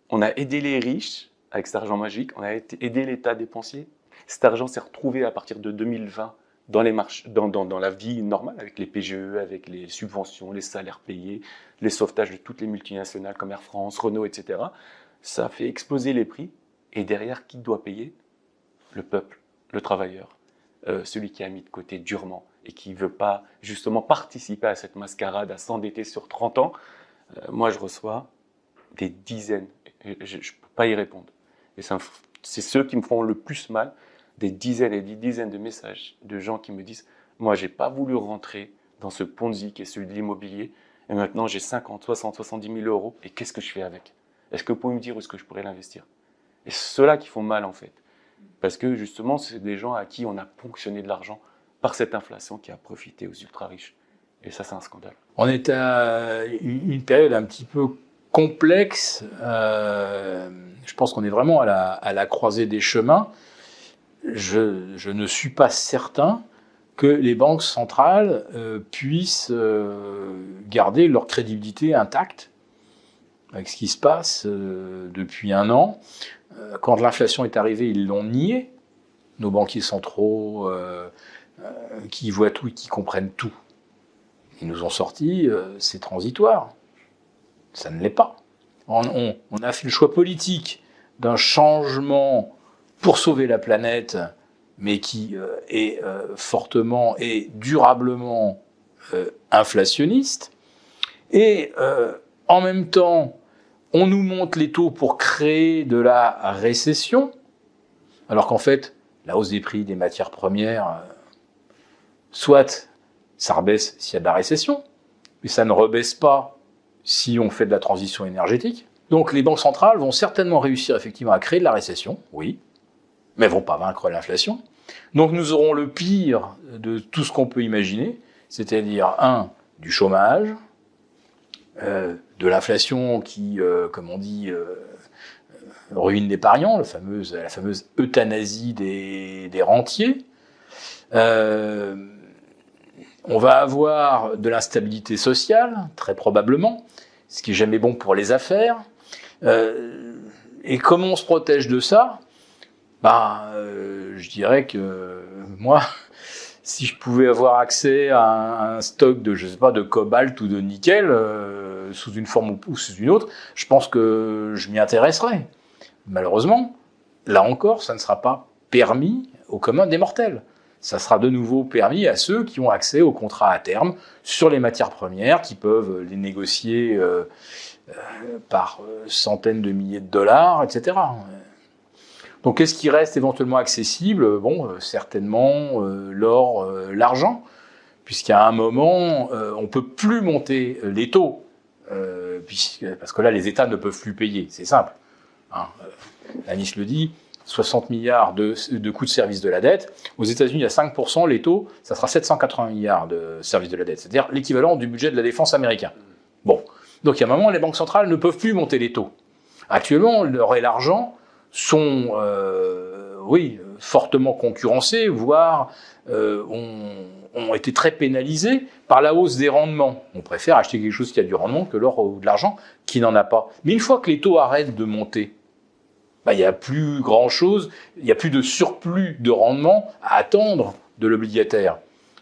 on a aidé les riches avec cet argent magique, on a aidé l'État dépensier. Cet argent s'est retrouvé à partir de 2020 dans les marchés, dans la vie normale, avec les PGE, avec les subventions, les salaires payés, les sauvetages de toutes les multinationales comme Air France, Renault, etc. Ça a fait exploser les prix. Et derrière, qui doit payer? Le peuple, le travailleur, celui qui a mis de côté durement et qui ne veut pas justement participer à cette mascarade, à s'endetter sur 30 ans. Moi, je reçois des dizaines, je ne peux pas y répondre. Et c'est ceux qui me font le plus mal, des dizaines et des dizaines de messages de gens qui me disent « Moi, je n'ai pas voulu rentrer dans ce Ponzi qui est celui de l'immobilier, et maintenant j'ai 50, 60, 70 000 €, et qu'est-ce que je fais avec? Est-ce que vous pouvez me dire où est-ce que je pourrais l'investir ?» Et c'est ceux-là qui font mal en fait. Parce que justement, c'est des gens à qui on a ponctionné de l'argent par cette inflation qui a profité aux ultra-riches. Et ça, c'est un scandale. On est à une période un petit peu complexe. Je pense qu'on est vraiment à la croisée des chemins. Je ne suis pas certain que les banques centrales puissent garder leur crédibilité intacte avec ce qui se passe depuis un an. Quand l'inflation est arrivée, ils l'ont nié. Nos banquiers centraux qui voient tout et qui comprennent tout. Ils nous ont sorti, c'est transitoire. Ça ne l'est pas. On a fait le choix politique d'un changement pour sauver la planète, mais qui est fortement et durablement inflationniste. Et en même temps, on nous monte les taux pour créer de la récession, alors qu'en fait, la hausse des prix des matières premières, soit ça rebaisse s'il y a de la récession, mais ça ne rebaisse pas si on fait de la transition énergétique. Donc les banques centrales vont certainement réussir effectivement à créer de la récession, oui, mais elles ne vont pas vaincre l'inflation. Donc nous aurons le pire de tout ce qu'on peut imaginer, c'est-à-dire du chômage, de l'inflation qui, comme on dit, ruine d'épargnants, la fameuse euthanasie des rentiers. On va avoir de l'instabilité sociale, très probablement, ce qui est jamais bon pour les affaires. Et comment on se protège de ça? Je dirais que moi, si je pouvais avoir accès à un stock de, je sais pas, de cobalt ou de nickel, sous une forme ou sous une autre, je pense que je m'y intéresserais. Malheureusement, là encore, ça ne sera pas permis au commun des mortels. Ça sera de nouveau permis à ceux qui ont accès aux contrats à terme sur les matières premières, qui peuvent les négocier par centaines de milliers de dollars, etc. Donc, qu'est-ce qui reste éventuellement accessible? Certainement l'or, l'argent, puisqu'à un moment, on ne peut plus monter les taux, parce que là, les États ne peuvent plus payer. C'est simple. Anis le dit, 60 milliards de coûts de service de la dette. Aux États-Unis, à 5%, les taux, ça sera 780 milliards de service de la dette, c'est-à-dire l'équivalent du budget de la défense américain. Bon. Donc, il y a un moment, les banques centrales ne peuvent plus monter les taux. Actuellement, l'or et l'argent sont, fortement concurrencés, voire ont été très pénalisés par la hausse des rendements. On préfère acheter quelque chose qui a du rendement que l'or ou de l'argent qui n'en a pas. Mais une fois que les taux arrêtent de monter, il n'y a plus grand-chose, il n'y a plus de surplus de rendement à attendre de l'obligataire.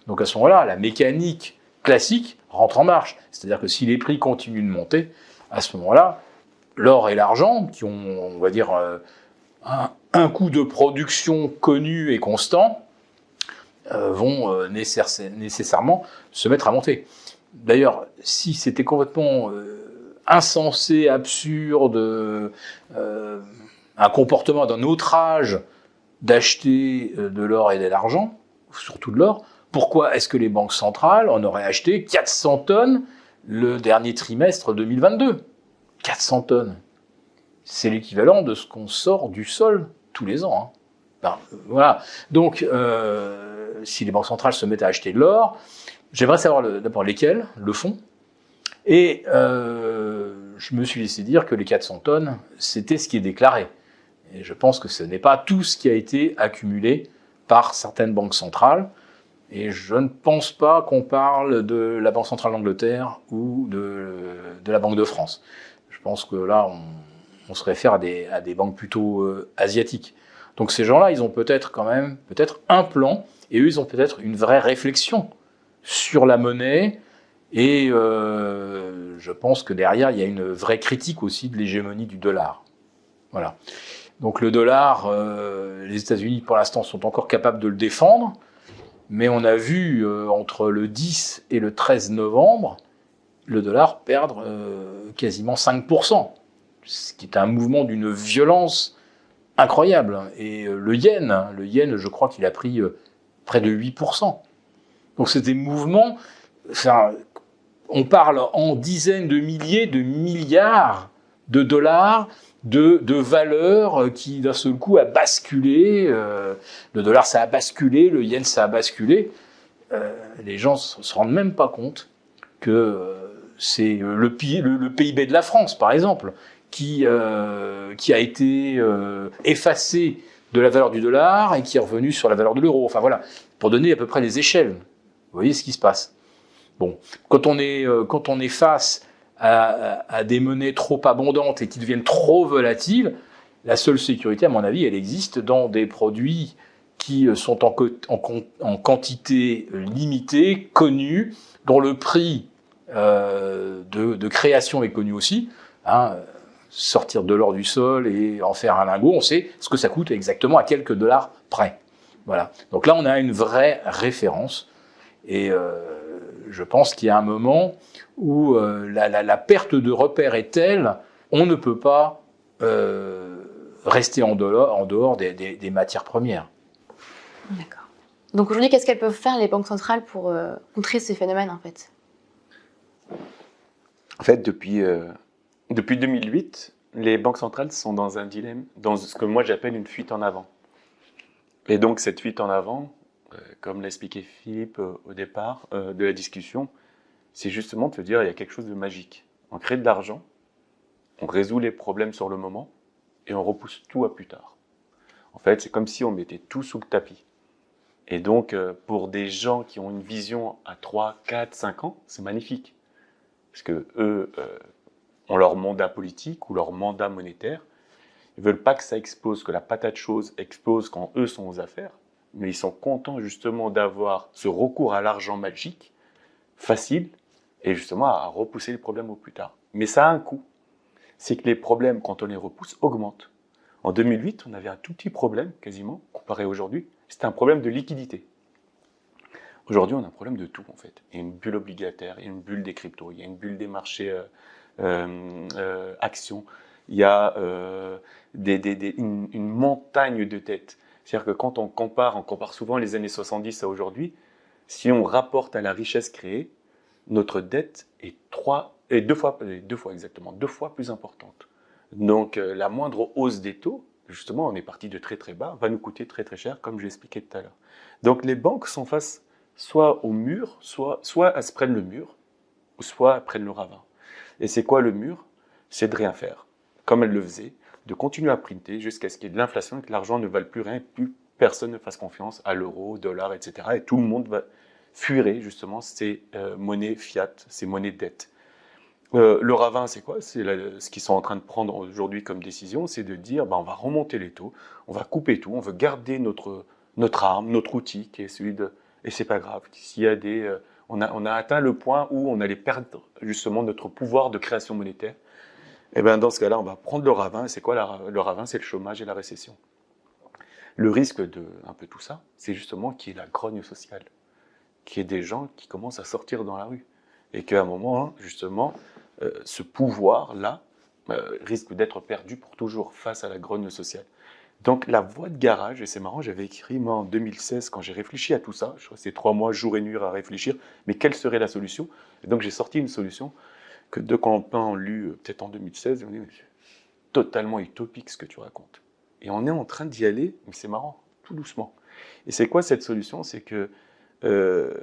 Donc à ce moment-là, la mécanique classique rentre en marche. C'est-à-dire que si les prix continuent de monter, à ce moment-là, l'or et l'argent, qui ont, on va dire, un coût de production connu et constant, vont nécessairement se mettre à monter. D'ailleurs, si c'était complètement insensé, absurde, un comportement d'un autre âge d'acheter de l'or et de l'argent, surtout de l'or, pourquoi est-ce que les banques centrales en auraient acheté 400 tonnes le dernier trimestre 2022 ? 400 tonnes. C'est l'équivalent de ce qu'on sort du sol tous les ans. Voilà. Donc, si les banques centrales se mettent à acheter de l'or, j'aimerais savoir d'abord lesquelles le font. Et je me suis laissé dire que les 400 tonnes, c'était ce qui est déclaré. Et je pense que ce n'est pas tout ce qui a été accumulé par certaines banques centrales. Et je ne pense pas qu'on parle de la Banque centrale d'Angleterre ou de la Banque de France. Je pense que là, on se réfère à des banques plutôt asiatiques. Donc ces gens-là, ils ont peut-être un plan, et eux, ils ont peut-être une vraie réflexion sur la monnaie. Et je pense que derrière, il y a une vraie critique aussi de l'hégémonie du dollar. Voilà. Donc le dollar, les États-Unis, pour l'instant, sont encore capables de le défendre. Mais on a vu entre le 10 et le 13 novembre, le dollar perdre quasiment 5%, ce qui est un mouvement d'une violence incroyable. Et le yen, je crois qu'il a pris près de 8%. Donc c'est des mouvements, on parle en dizaines de milliers de milliards de dollars de valeurs qui d'un seul coup a basculé. Le dollar ça a basculé, le yen ça a basculé. Les gens se rendent même pas compte que c'est le PIB de la France, par exemple, qui a été effacé de la valeur du dollar et qui est revenu sur la valeur de l'euro. Enfin voilà, pour donner à peu près les échelles. Vous voyez ce qui se passe. Bon, quand on est face à des monnaies trop abondantes et qui deviennent trop volatiles, la seule sécurité, à mon avis, elle existe dans des produits qui sont en quantité limitée, connue, dont le prix de création est connu aussi. Sortir de l'or du sol et en faire un lingot, on sait ce que ça coûte exactement à quelques dollars près. Voilà. Donc là, on a une vraie référence. Et je pense qu'il y a un moment où la perte de repère est telle, on ne peut pas rester en dehors des matières premières. D'accord. Donc aujourd'hui, qu'est-ce qu'elles peuvent faire les banques centrales pour contrer ces phénomènes en fait ? En fait, depuis 2008, les banques centrales sont dans un dilemme, dans ce que moi j'appelle une fuite en avant. Et donc cette fuite en avant, comme l'a expliqué Philippe au départ de la discussion, c'est justement de se dire il y a quelque chose de magique. On crée de l'argent, on résout les problèmes sur le moment, et on repousse tout à plus tard. En fait, c'est comme si on mettait tout sous le tapis. Et donc, pour des gens qui ont une vision à 3, 4, 5 ans, c'est magnifique. Parce que eux ont leur mandat politique ou leur mandat monétaire. Ils ne veulent pas que ça explose, que la patate chaude explose quand eux sont aux affaires. Mais ils sont contents justement d'avoir ce recours à l'argent magique, facile, et justement à repousser les problèmes au plus tard. Mais ça a un coût. C'est que les problèmes, quand on les repousse, augmentent. En 2008, on avait un tout petit problème, quasiment, comparé à aujourd'hui. C'était un problème de liquidité. Aujourd'hui, on a un problème de tout, en fait. Il y a une bulle obligataire, il y a une bulle des cryptos, il y a une bulle des marchés actions, il y a une montagne de dettes. C'est-à-dire que quand on compare souvent les années 70 à aujourd'hui, si on rapporte à la richesse créée, notre dette est deux fois plus importante. Donc la moindre hausse des taux, justement, on est parti de très très bas, va nous coûter très très cher, comme je l'expliquais tout à l'heure. Donc les banques sont face soit au mur, soit elles se prennent le mur, ou soit elles prennent le ravin. Et c'est quoi le mur? C'est de rien faire, comme elles le faisaient, de continuer à printer jusqu'à ce qu'il y ait de l'inflation et que l'argent ne vale plus rien, plus personne ne fasse confiance à l'euro, au dollar, etc. Et tout le monde va fuirait justement ces monnaies fiat, ces monnaies de dette. Le ravin, c'est quoi? C'est ce qu'ils sont en train de prendre aujourd'hui comme décision, c'est de dire on va remonter les taux, on va couper tout, on veut garder notre arme, notre outil, qui est celui de... Et c'est pas grave. S'il y a on a atteint le point où on allait perdre justement notre pouvoir de création monétaire. Et bien dans ce cas-là, on va prendre le ravin. C'est quoi le ravin? C'est le chômage et la récession. Le risque de un peu tout ça, c'est justement qu'il y ait la grogne sociale, qu'il y ait des gens qui commencent à sortir dans la rue. Et qu'à un moment, justement, ce pouvoir-là risque d'être perdu pour toujours face à la grogne sociale. Donc la voie de garage, et c'est marrant, j'avais écrit moi en 2016, quand j'ai réfléchi à tout ça, je restais 3 mois, jour et nuit à réfléchir, mais quelle serait la solution? Et donc j'ai sorti une solution que deux copains ont lu peut-être en 2016, et on dit, c'est totalement utopique ce que tu racontes. Et on est en train d'y aller, mais c'est marrant, tout doucement. Et c'est quoi cette solution? C'est que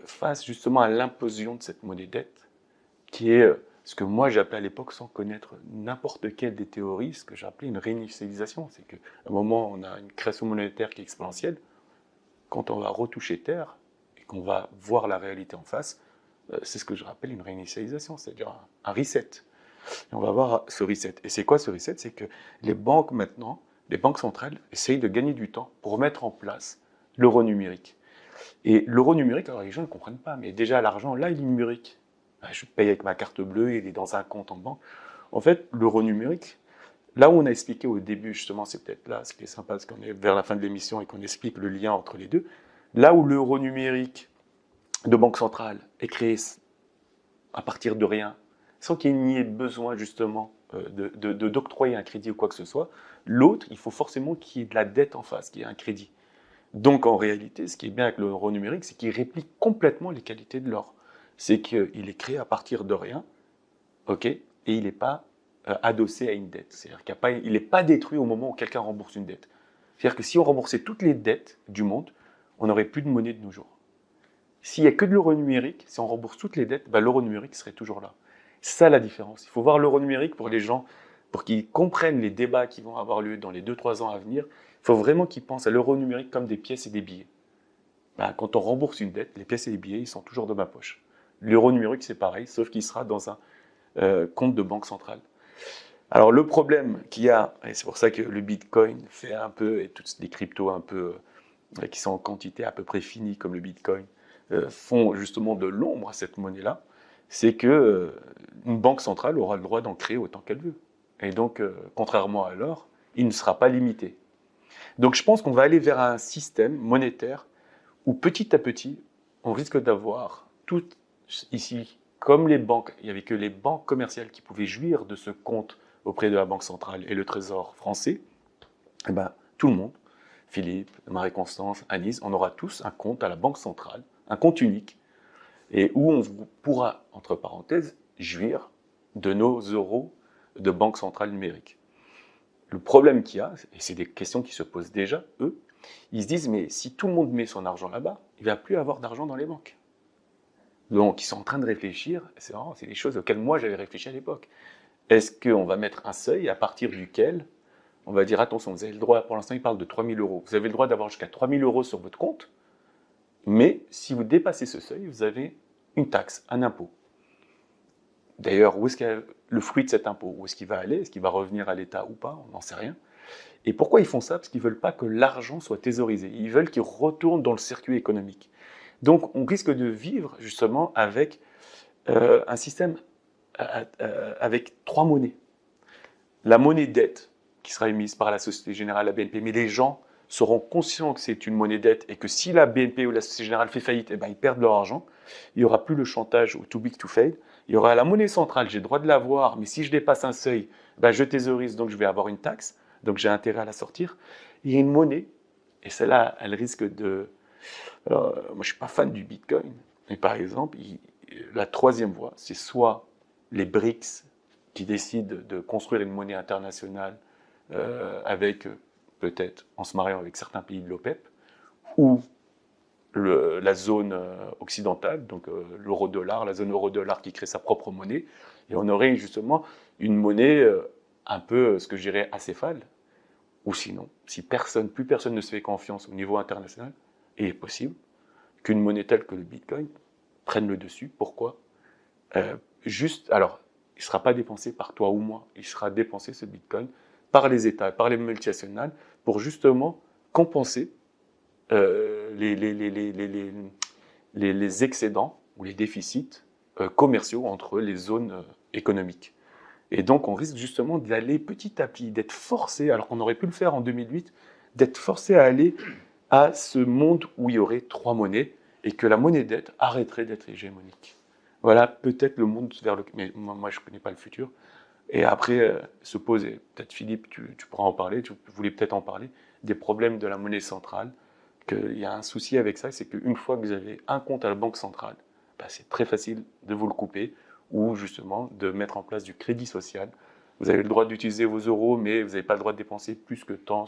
face justement à l'implosion de cette monnaie dette, qui est ce que moi j'appelais à l'époque, sans connaître n'importe quelle des théories, ce que j'appelais une réinitialisation. C'est qu'à un moment, on a une création monétaire qui est exponentielle. Quand on va retoucher terre et qu'on va voir la réalité en face, c'est ce que je rappelle une réinitialisation, c'est-à-dire un reset. Et on va voir ce reset. Et c'est quoi ce reset? C'est que les banques maintenant, les banques centrales, essayent de gagner du temps pour mettre en place l'euro numérique. Et l'euro numérique, alors les gens ne comprennent pas, mais déjà l'argent, là, il est numérique. Je paye avec ma carte bleue, il est dans un compte en banque. En fait, l'euro numérique, là où on a expliqué au début, justement, c'est peut-être là, ce qui est sympa, parce qu'on est vers la fin de l'émission et qu'on explique le lien entre les deux, là où l'euro numérique de banque centrale est créé à partir de rien, sans qu'il n'y ait besoin, justement, d'octroyer un crédit ou quoi que ce soit, l'autre, il faut forcément qu'il y ait de la dette en face, qu'il y ait un crédit. Donc, en réalité, ce qui est bien avec l'euro numérique, c'est qu'il réplique complètement les qualités de l'or. C'est qu'il est créé à partir de rien, ok, et il n'est pas adossé à une dette. C'est-à-dire qu'il n'est pas détruit au moment où quelqu'un rembourse une dette. C'est-à-dire que si on remboursait toutes les dettes du monde, on n'aurait plus de monnaie de nos jours. S'il n'y a que de l'euro numérique, si on rembourse toutes les dettes, l'euro numérique serait toujours là. C'est ça la différence. Il faut voir l'euro numérique pour les gens, pour qu'ils comprennent les débats qui vont avoir lieu dans les 2-3 ans à venir. Il faut vraiment qu'ils pensent à l'euro numérique comme des pièces et des billets. Quand on rembourse une dette, les pièces et les billets, ils sont toujours dans ma poche. L'euro numérique, c'est pareil, sauf qu'il sera dans un compte de banque centrale. Alors, le problème qu'il y a, et c'est pour ça que le Bitcoin fait un peu, et toutes les cryptos un peu, qui sont en quantité à peu près finie, comme le Bitcoin, font justement de l'ombre à cette monnaie-là, c'est qu'une banque centrale aura le droit d'en créer autant qu'elle veut. Et donc, contrairement à l'or, il ne sera pas limité. Donc, je pense qu'on va aller vers un système monétaire où petit à petit, on risque d'avoir tout ici, comme les banques, il n'y avait que les banques commerciales qui pouvaient jouir de ce compte auprès de la Banque centrale et le Trésor français, et tout le monde, Philippe, Marie-Constance, Anise, on aura tous un compte à la Banque centrale, un compte unique, et où on pourra, entre parenthèses, jouir de nos euros de Banque centrale numérique. Le problème qu'il y a, et c'est des questions qui se posent déjà, eux, ils se disent, mais si tout le monde met son argent là-bas, il ne va plus avoir d'argent dans les banques. Donc, ils sont en train de réfléchir, c'est marrant, c'est des choses auxquelles moi j'avais réfléchi à l'époque. Est-ce qu'on va mettre un seuil à partir duquel on va dire attention, vous avez le droit, pour l'instant il parle de 3 000 euros, vous avez le droit d'avoir jusqu'à 3 000 euros sur votre compte, mais si vous dépassez ce seuil, vous avez une taxe, un impôt. D'ailleurs, où est-ce qu'il y a le fruit de cet impôt? Où est-ce qu'il va aller? Est-ce qu'il va revenir à l'État ou pas? On n'en sait rien. Et pourquoi ils font ça? Parce qu'ils ne veulent pas que l'argent soit thésaurisé. Ils veulent qu'il retourne dans le circuit économique. Donc, on risque de vivre justement avec un système avec 3 monnaies. La monnaie dette, qui sera émise par la Société Générale, la BNP, mais les gens seront conscients que c'est une monnaie dette et que si la BNP ou la Société Générale fait faillite, eh ben, ils perdent leur argent. Il n'y aura plus le chantage au too big to fail. Il y aura la monnaie centrale, j'ai le droit de l'avoir, mais si je dépasse un seuil, ben, je thésaurise, donc je vais avoir une taxe, donc j'ai intérêt à la sortir. Il y a une monnaie, et celle-là, elle risque de... Alors, moi, je ne suis pas fan du Bitcoin, mais par exemple, la troisième voie, c'est soit les BRICS qui décident de construire une monnaie internationale avec, peut-être, en se mariant avec certains pays de l'OPEP, ou la zone occidentale, donc l'euro-dollar, la zone euro-dollar qui crée sa propre monnaie, et on aurait justement une monnaie un peu, ce que je dirais, acéphale, ou sinon, si plus personne ne se fait confiance au niveau international, et il est possible qu'une monnaie telle que le Bitcoin prenne le dessus. Pourquoi? Alors, il ne sera pas dépensé par toi ou moi, il sera dépensé, ce Bitcoin, par les États, par les multinationales, pour justement compenser les excédents ou les déficits commerciaux entre les zones économiques. Et donc, on risque justement d'aller petit à petit, d'être forcé, alors qu'on aurait pu le faire en 2008, d'être forcé à aller à ce monde où il y aurait 3 monnaies et que la monnaie dette arrêterait d'être hégémonique. Voilà peut-être le monde vers lequel... Mais moi, je ne connais pas le futur. Et après, se pose, et peut-être Philippe, tu pourras en parler, tu voulais peut-être en parler, des problèmes de la monnaie centrale, qu'il y a un souci avec ça, c'est qu'une fois que vous avez un compte à la banque centrale, ben c'est très facile de vous le couper, ou justement de mettre en place du crédit social. Vous avez le droit d'utiliser vos euros, mais vous n'avez pas le droit de dépenser plus que tant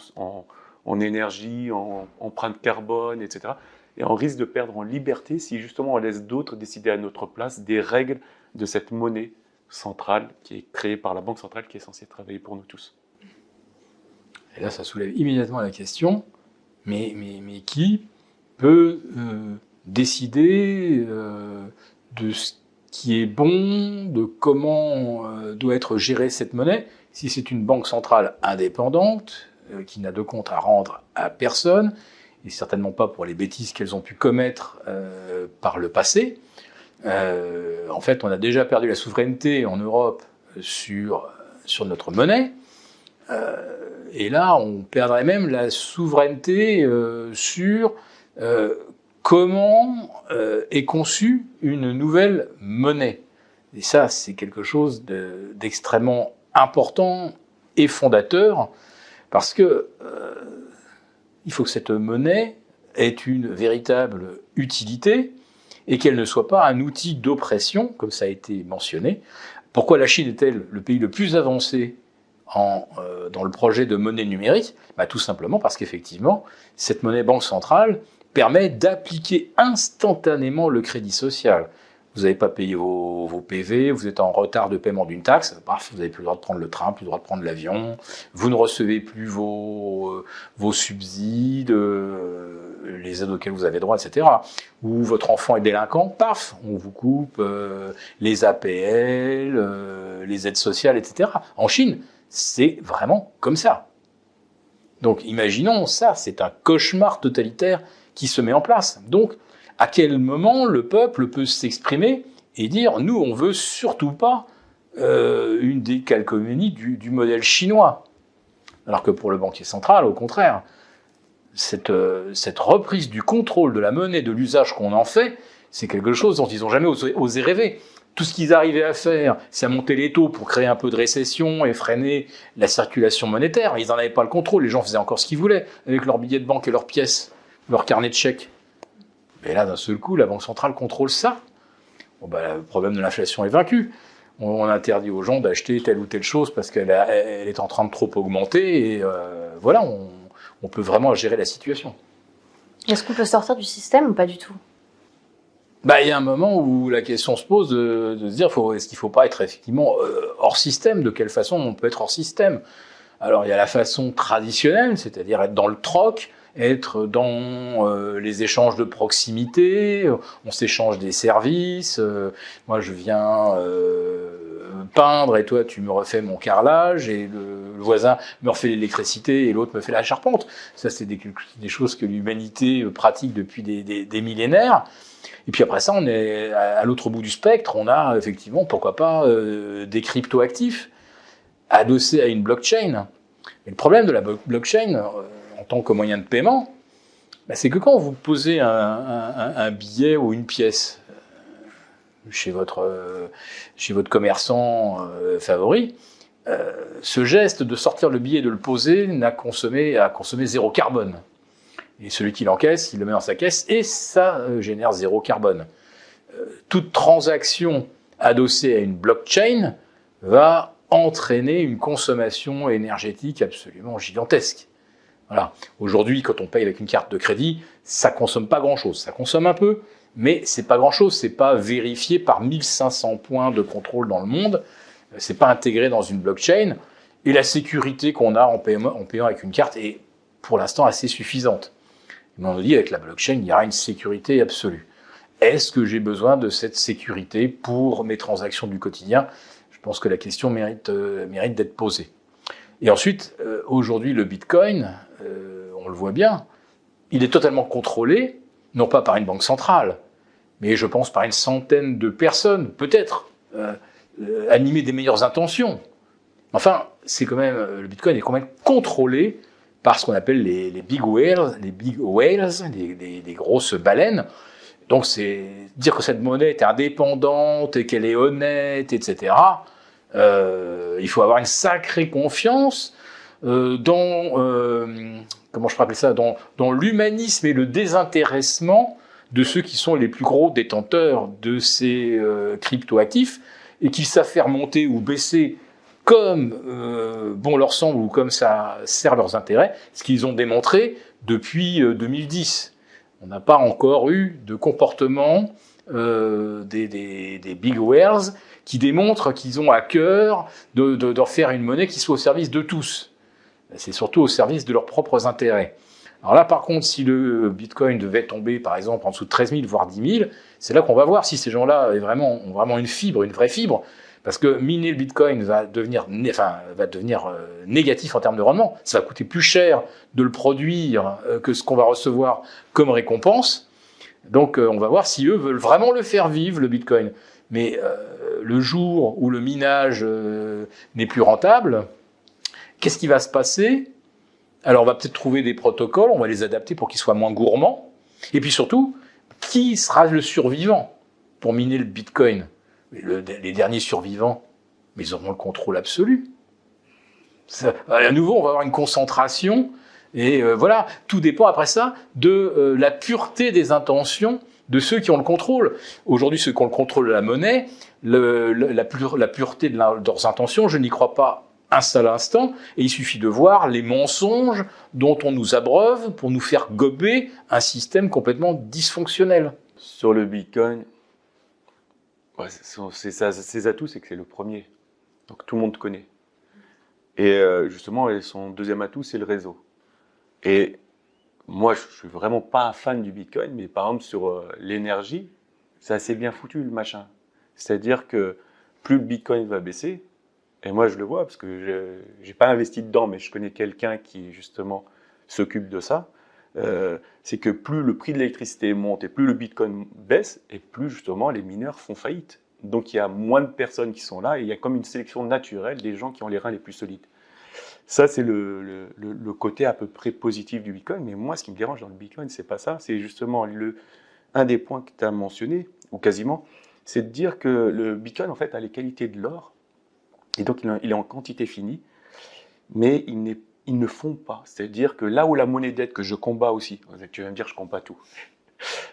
en énergie, en empreinte carbone, etc. Et on risque de perdre en liberté si justement on laisse d'autres décider à notre place des règles de cette monnaie centrale qui est créée par la Banque centrale qui est censée travailler pour nous tous. Et là, ça soulève immédiatement la question, mais qui peut décider de ce qui est bon, de comment doit être gérée cette monnaie, si c'est une banque centrale indépendante, qui n'a de compte à rendre à personne, et certainement pas pour les bêtises qu'elles ont pu commettre par le passé. En fait, on a déjà perdu la souveraineté en Europe sur notre monnaie, et là, on perdrait même la souveraineté sur comment est conçue une nouvelle monnaie. Et ça, c'est quelque chose d'extrêmement important et fondateur, parce que il faut que cette monnaie ait une véritable utilité et qu'elle ne soit pas un outil d'oppression, comme ça a été mentionné. Pourquoi la Chine est-elle le pays le plus avancé dans le projet de monnaie numérique? Tout simplement parce qu'effectivement, cette monnaie banque centrale permet d'appliquer instantanément le crédit social. Vous n'avez pas payé vos PV, vous êtes en retard de paiement d'une taxe, vous n'avez plus le droit de prendre le train, plus le droit de prendre l'avion, vous ne recevez plus vos subsides, les aides auxquelles vous avez droit, etc. Ou votre enfant est délinquant, on vous coupe les APL, les aides sociales, etc. En Chine, c'est vraiment comme ça. Donc imaginons ça, c'est un cauchemar totalitaire qui se met en place. Donc, à quel moment le peuple peut s'exprimer et dire « nous, on veut surtout pas une décalcomanie du modèle chinois ». Alors que pour le banquier central, au contraire, cette reprise du contrôle de la monnaie, de l'usage qu'on en fait, c'est quelque chose dont ils n'ont jamais osé rêver. Tout ce qu'ils arrivaient à faire, c'est à monter les taux pour créer un peu de récession et freiner la circulation monétaire. Ils n'en avaient pas le contrôle, les gens faisaient encore ce qu'ils voulaient avec leurs billets de banque et leurs pièces, leurs carnets de chèques. Et là, d'un seul coup, la Banque centrale contrôle ça. Le problème de l'inflation est vaincu. On interdit aux gens d'acheter telle ou telle chose parce qu'elle est en train de trop augmenter. Et voilà, on peut vraiment gérer la situation. Est-ce qu'on peut sortir du système ou pas du tout? Il y a un moment où la question se pose de se dire est-ce qu'il ne faut pas être effectivement hors système? De quelle façon on peut être hors système? Alors, il y a la façon traditionnelle, c'est-à-dire être dans le troc, être dans les échanges de proximité, on s'échange des services, moi je viens peindre et toi tu me refais mon carrelage et le voisin me refait l'électricité et l'autre me fait la charpente. Ça c'est des choses que l'humanité pratique depuis des millénaires. Et puis après ça, on est à l'autre bout du spectre, on a effectivement, pourquoi pas, des cryptoactifs adossés à une blockchain. Et le problème de la blockchain, en tant que moyen de paiement, bah, c'est que quand vous posez un billet ou une pièce chez votre commerçant favori, ce geste de sortir le billet et de le poser a consommé 0 carbone. Et celui qui l'encaisse, il le met dans sa caisse et ça génère 0 carbone. Toute transaction adossée à une blockchain va entraîner une consommation énergétique absolument gigantesque. Voilà. Aujourd'hui, quand on paye avec une carte de crédit, ça consomme pas grand-chose. Ça consomme un peu, mais c'est pas grand-chose. C'est pas vérifié par 1500 points de contrôle dans le monde. C'est pas intégré dans une blockchain. Et la sécurité qu'on a en payant avec une carte est pour l'instant assez suffisante. Mais on nous dit avec la blockchain, il y aura une sécurité absolue. Est-ce que j'ai besoin de cette sécurité pour mes transactions du quotidien ? Je pense que la question mérite d'être posée. Et ensuite, aujourd'hui, le Bitcoin, on le voit bien, il est totalement contrôlé, non pas par une banque centrale, mais je pense par une centaine de personnes, peut-être, animées des meilleures intentions. Enfin, le Bitcoin est quand même contrôlé par ce qu'on appelle les big whales, les grosses baleines. Donc, c'est dire que cette monnaie est indépendante et qu'elle est honnête, etc. Il faut avoir une sacrée confiance dans l'humanisme et le désintéressement de ceux qui sont les plus gros détenteurs de ces cryptoactifs et qui savent faire monter ou baisser comme bon leur semble ou comme ça sert leurs intérêts, ce qu'ils ont démontré depuis 2010. On n'a pas encore eu de comportement des big whales qui démontrent qu'ils ont à cœur de faire une monnaie qui soit au service de tous. C'est surtout au service de leurs propres intérêts. Alors là, par contre, si le Bitcoin devait tomber, par exemple, en dessous de 13 000, voire 10 000, c'est là qu'on va voir si ces gens-là ont vraiment une fibre, une vraie fibre, parce que miner le Bitcoin va devenir négatif en termes de rendement. Ça va coûter plus cher de le produire que ce qu'on va recevoir comme récompense. Donc, on va voir si eux veulent vraiment le faire vivre, le Bitcoin. Mais le jour où le minage n'est plus rentable, qu'est-ce qui va se passer ? Alors, on va peut-être trouver des protocoles, on va les adapter pour qu'ils soient moins gourmands. Et puis surtout, qui sera le survivant pour miner le Bitcoin ? Les derniers survivants, mais ils auront le contrôle absolu. À nouveau, on va avoir une concentration. Et voilà, tout dépend après ça de la pureté des intentions de ceux qui ont le contrôle. Aujourd'hui, ceux qui ont le contrôle de la monnaie, la pureté de leurs intentions, je n'y crois pas un seul instant. Et il suffit de voir les mensonges dont on nous abreuve pour nous faire gober un système complètement dysfonctionnel. Sur le Bitcoin, ouais, ses atouts, c'est que c'est le premier. Donc tout le monde connaît. Et justement, son deuxième atout, c'est le réseau. Et moi, je suis vraiment pas un fan du Bitcoin, mais par exemple, sur l'énergie, c'est assez bien foutu le machin. C'est-à-dire que plus le Bitcoin va baisser, et moi je le vois parce que j'ai pas investi dedans, mais je connais quelqu'un qui justement s'occupe de ça, c'est que plus le prix de l'électricité monte et plus le Bitcoin baisse, et plus justement les mineurs font faillite. Donc il y a moins de personnes qui sont là, et il y a comme une sélection naturelle des gens qui ont les reins les plus solides. Ça, c'est le côté à peu près positif du Bitcoin. Mais moi, ce qui me dérange dans le Bitcoin, c'est pas ça. C'est justement un des points que tu as mentionné, ou quasiment, c'est de dire que le Bitcoin, en fait, a les qualités de l'or. Et donc, il est en quantité finie. Mais ils ne font pas. C'est-à-dire que là où la monnaie dette, que je combats aussi, tu vas me dire, je combats tout.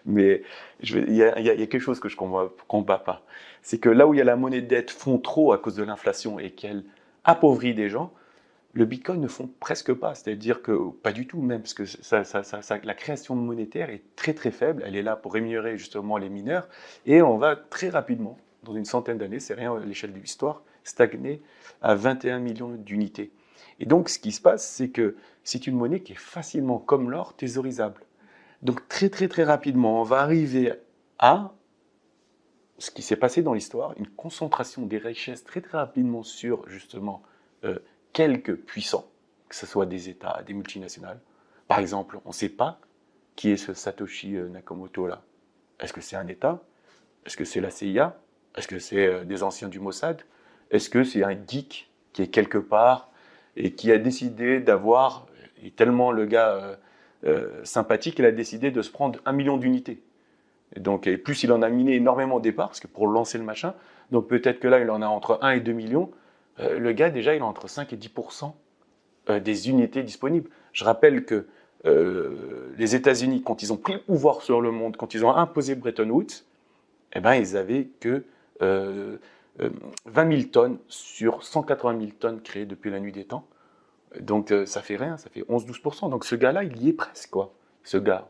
Mais il y a quelque chose que je combats pas. C'est que là où il y a la monnaie dette fond trop à cause de l'inflation et qu'elle appauvrit des gens, le Bitcoin ne fond presque pas, c'est-à-dire que pas du tout même, parce que la création monétaire est très très faible, elle est là pour rémunérer justement les mineurs, et on va très rapidement, dans une centaine d'années, c'est rien à l'échelle de l'histoire, stagner à 21 millions d'unités. Et donc, ce qui se passe, c'est que c'est une monnaie qui est facilement, comme l'or, thésaurisable. Donc, très, très, très rapidement, on va arriver à ce qui s'est passé dans l'histoire, une concentration des richesses très, très rapidement sur, justement, quelques puissants, que ce soit des États, des multinationales. Par exemple, on ne sait pas qui est ce Satoshi Nakamoto-là. Est-ce que c'est un État? Est-ce que c'est la CIA? Est-ce que c'est des anciens du Mossad? Est-ce que c'est un geek qui est quelque part et qui a décidé d'avoir, et tellement le gars sympathique, il a décidé de se prendre 1 million d'unités. Et plus il en a miné énormément au départ, parce que pour lancer le machin, donc peut-être que là il en a entre 1 et 2 millions, le gars déjà il a entre 5 et 10% des unités disponibles. Je rappelle que les États-Unis, quand ils ont pris le pouvoir sur le monde, quand ils ont imposé Bretton Woods, eh ben, ils n'avaient que 20 000 tonnes sur 180 000 tonnes créées depuis la nuit des temps. Donc ça fait rien, ça fait 11-12%. Donc ce gars-là, il y est presque, quoi. Ce gars,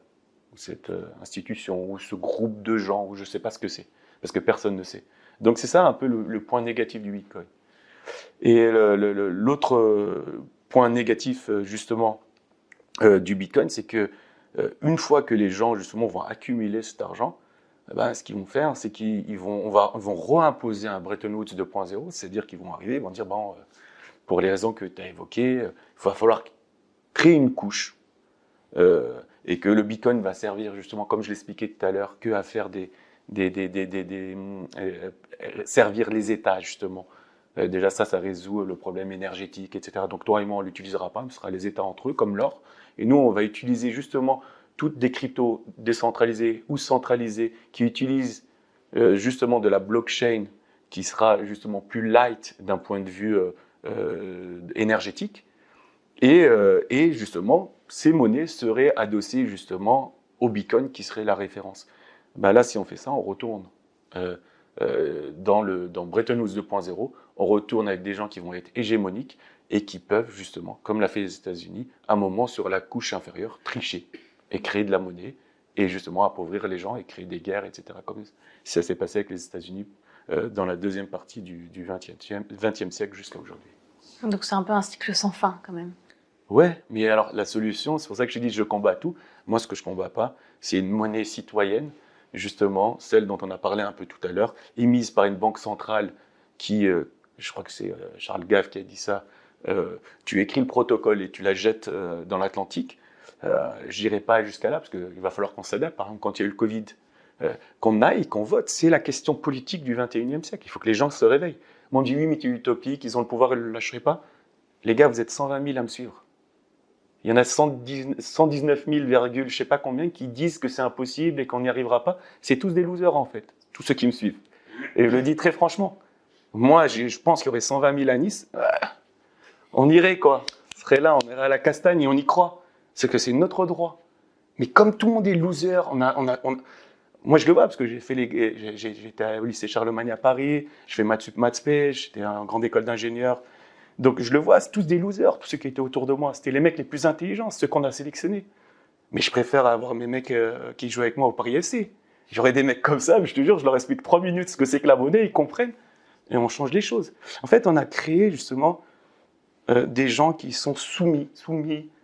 ou cette institution, ou ce groupe de gens, ou je ne sais pas ce que c'est, parce que personne ne sait. Donc c'est ça un peu le point négatif du Bitcoin. Et l'autre point négatif, justement, du Bitcoin, c'est que une fois que les gens, justement, vont accumuler cet argent, ben, ce qu'ils vont faire, c'est qu'ils vont réimposer un Bretton Woods 2.0, c'est-à-dire qu'ils vont arriver, ils vont dire, bon, pour les raisons que tu as évoquées, il va falloir créer une couche, et que le Bitcoin va servir, justement, comme je l'expliquais tout à l'heure, qu'à faire servir les États, justement. Déjà, ça résout le problème énergétique, etc. Donc, toi et moi, on ne l'utilisera pas, ce sera les États entre eux, comme l'or. Et nous, on va utiliser justement toutes des cryptos décentralisées ou centralisées qui utilisent justement de la blockchain qui sera justement plus light d'un point de vue énergétique. Et justement, ces monnaies seraient adossées justement au Bitcoin qui serait la référence. Ben là, si on fait ça, on retourne dans Bretton Woods 2.0, on retourne avec des gens qui vont être hégémoniques et qui peuvent justement, comme l'a fait les États-Unis, à un moment sur la couche inférieure, tricher et créer de la monnaie et justement appauvrir les gens et créer des guerres, etc. Comme ça s'est passé avec les États-Unis dans la deuxième partie du XXe siècle jusqu'à aujourd'hui. Donc c'est un peu un cycle sans fin quand même. Ouais, mais alors la solution, c'est pour ça que je dis je combats tout. Moi, ce que je combats pas, c'est une monnaie citoyenne, justement, celle dont on a parlé un peu tout à l'heure, émise par une banque centrale qui, je crois que c'est Charles Gave qui a dit ça, tu écris le protocole et tu la jettes dans l'Atlantique. Je n'irai pas jusqu'à là, parce qu'il va falloir qu'on s'adapte. Par exemple, quand il y a eu le Covid, qu'on aille, qu'on vote, c'est la question politique du 21e siècle. Il faut que les gens se réveillent. Moi, on dit oui, mais tu es utopique, ils ont le pouvoir, ils ne le lâcheraient pas. Les gars, vous êtes 120 000 à me suivre. Il y en a 119 000, je ne sais pas combien, qui disent que c'est impossible et qu'on n'y arrivera pas. C'est tous des losers, en fait, tous ceux qui me suivent. Et je le dis très franchement. Moi, je pense qu'il y aurait 120 000 à Nice. On irait, quoi. On serait là, on irait à la castagne et on y croit. C'est que c'est notre droit. Mais comme tout le monde est loser, moi, je le vois parce que j'étais au lycée Charlemagne à Paris, je fais maths sup, maths spé, j'étais en grande école d'ingénieur. Donc, je le vois, c'est tous des losers, tous ceux qui étaient autour de moi. C'était les mecs les plus intelligents, ceux qu'on a sélectionnés. Mais je préfère avoir mes mecs qui jouent avec moi au Paris FC. J'aurais des mecs comme ça, mais je te jure, je leur explique 3 minutes ce que c'est que la monnaie, ils comprennent. Et on change les choses. En fait, on a créé justement des gens qui sont soumis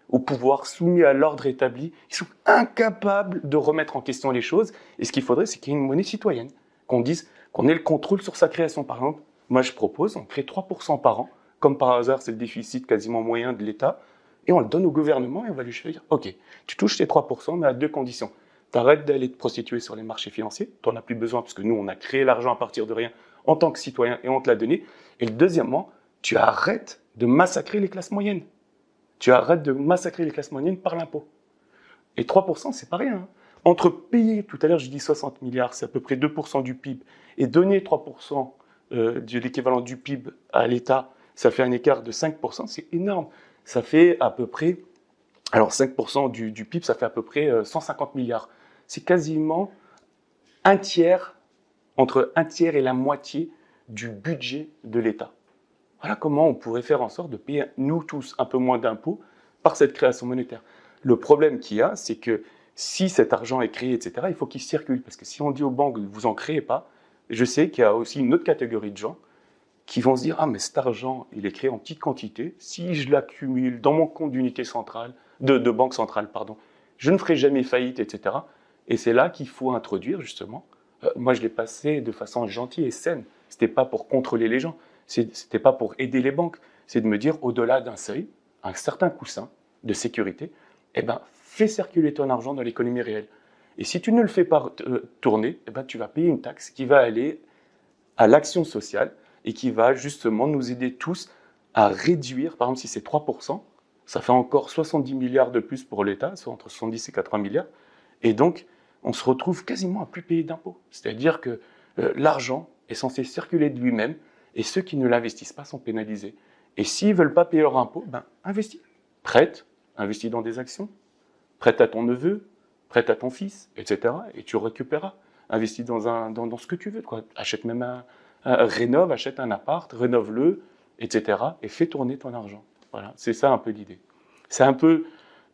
au pouvoir, soumis à l'ordre établi. Ils sont incapables de remettre en question les choses. Et ce qu'il faudrait, c'est qu'il y ait une monnaie citoyenne. Qu'on dise qu'on ait le contrôle sur sa création. Par exemple, moi je propose, on crée 3% par an. Comme par hasard, c'est le déficit quasiment moyen de l'État. Et on le donne au gouvernement et on va lui dire, OK, tu touches tes 3%, mais à 2 conditions. Tu arrêtes d'aller te prostituer sur les marchés financiers. Tu n'en as plus besoin parce que nous, on a créé l'argent à partir de rien en tant que citoyen et on te l'a donné. Et deuxièmement, tu arrêtes de massacrer les classes moyennes. Tu arrêtes de massacrer les classes moyennes par l'impôt. Et 3%, c'est pas rien. Hein. Entre payer, tout à l'heure j'ai dit 60 milliards, c'est à peu près 2% du PIB, et donner 3% de l'équivalent du PIB à l'État, ça fait un écart de 5%, c'est énorme. Ça fait à peu près, alors 5% du PIB, ça fait à peu près 150 milliards. C'est quasiment un tiers, entre un tiers et la moitié du budget de l'État. Voilà comment on pourrait faire en sorte de payer, nous tous, un peu moins d'impôts par cette création monétaire. Le problème qu'il y a, c'est que si cet argent est créé, etc., il faut qu'il circule. Parce que si on dit aux banques, vous n'en créez pas, je sais qu'il y a aussi une autre catégorie de gens qui vont se dire « Ah, mais cet argent, il est créé en petite quantité. Si je l'accumule dans mon compte d'unité centrale, de banque centrale, pardon, je ne ferai jamais faillite, etc. » Et c'est là qu'il faut introduire, justement. Moi, je l'ai passé de façon gentille et saine. Ce n'était pas pour contrôler les gens. Ce n'était pas pour aider les banques. C'est de me dire, au-delà d'un seuil, un certain coussin de sécurité, eh ben, fais circuler ton argent dans l'économie réelle. Et si tu ne le fais pas tourner, eh ben, tu vas payer une taxe qui va aller à l'action sociale et qui va justement nous aider tous à réduire, par exemple, si c'est 3%, ça fait encore 70 milliards de plus pour l'État, soit entre 70 et 80 milliards. Et donc, on se retrouve quasiment à plus payer d'impôts. C'est-à-dire que l'argent est censé circuler de lui-même et ceux qui ne l'investissent pas sont pénalisés. Et s'ils ne veulent pas payer leur impôt, ben, investis. Prête, investis dans des actions, prête à ton neveu, prête à ton fils, etc. Et tu récupéreras. Investis dans ce que tu veux. Quoi. Achète même rénove, achète un appart, rénove-le, etc. Et fais tourner ton argent. Voilà, c'est ça un peu l'idée. C'est un peu...